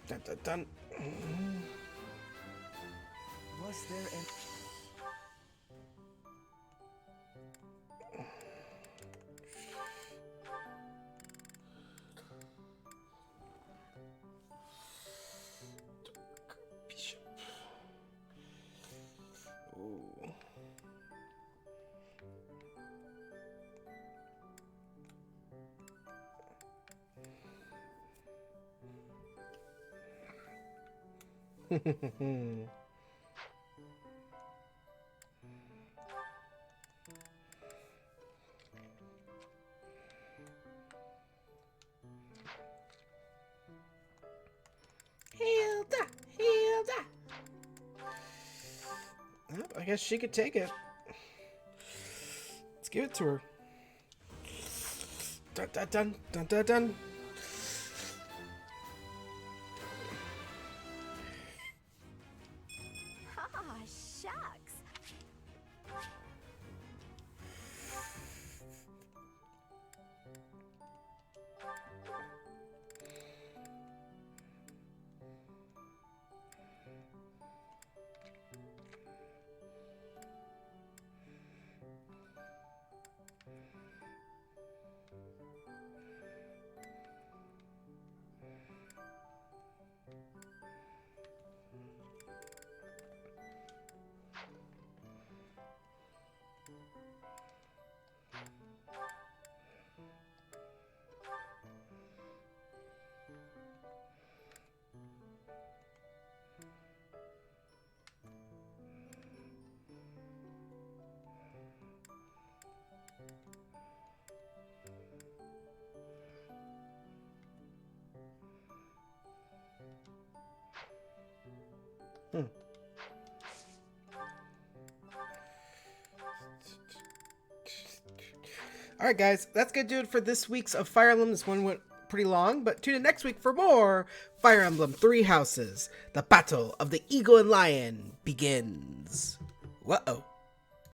dun, dun, dun. Was there an... Hilda, Hilda. Oh, I guess she could take it. Let's give it to her. Dun dun dun dun dun dun. Ah, shucks. All right, guys, that's gonna do it for this week's of Fire Emblem. This one went pretty long, but tune in next week for more Fire Emblem Three Houses. The Battle of the Eagle and Lion begins. Whoa.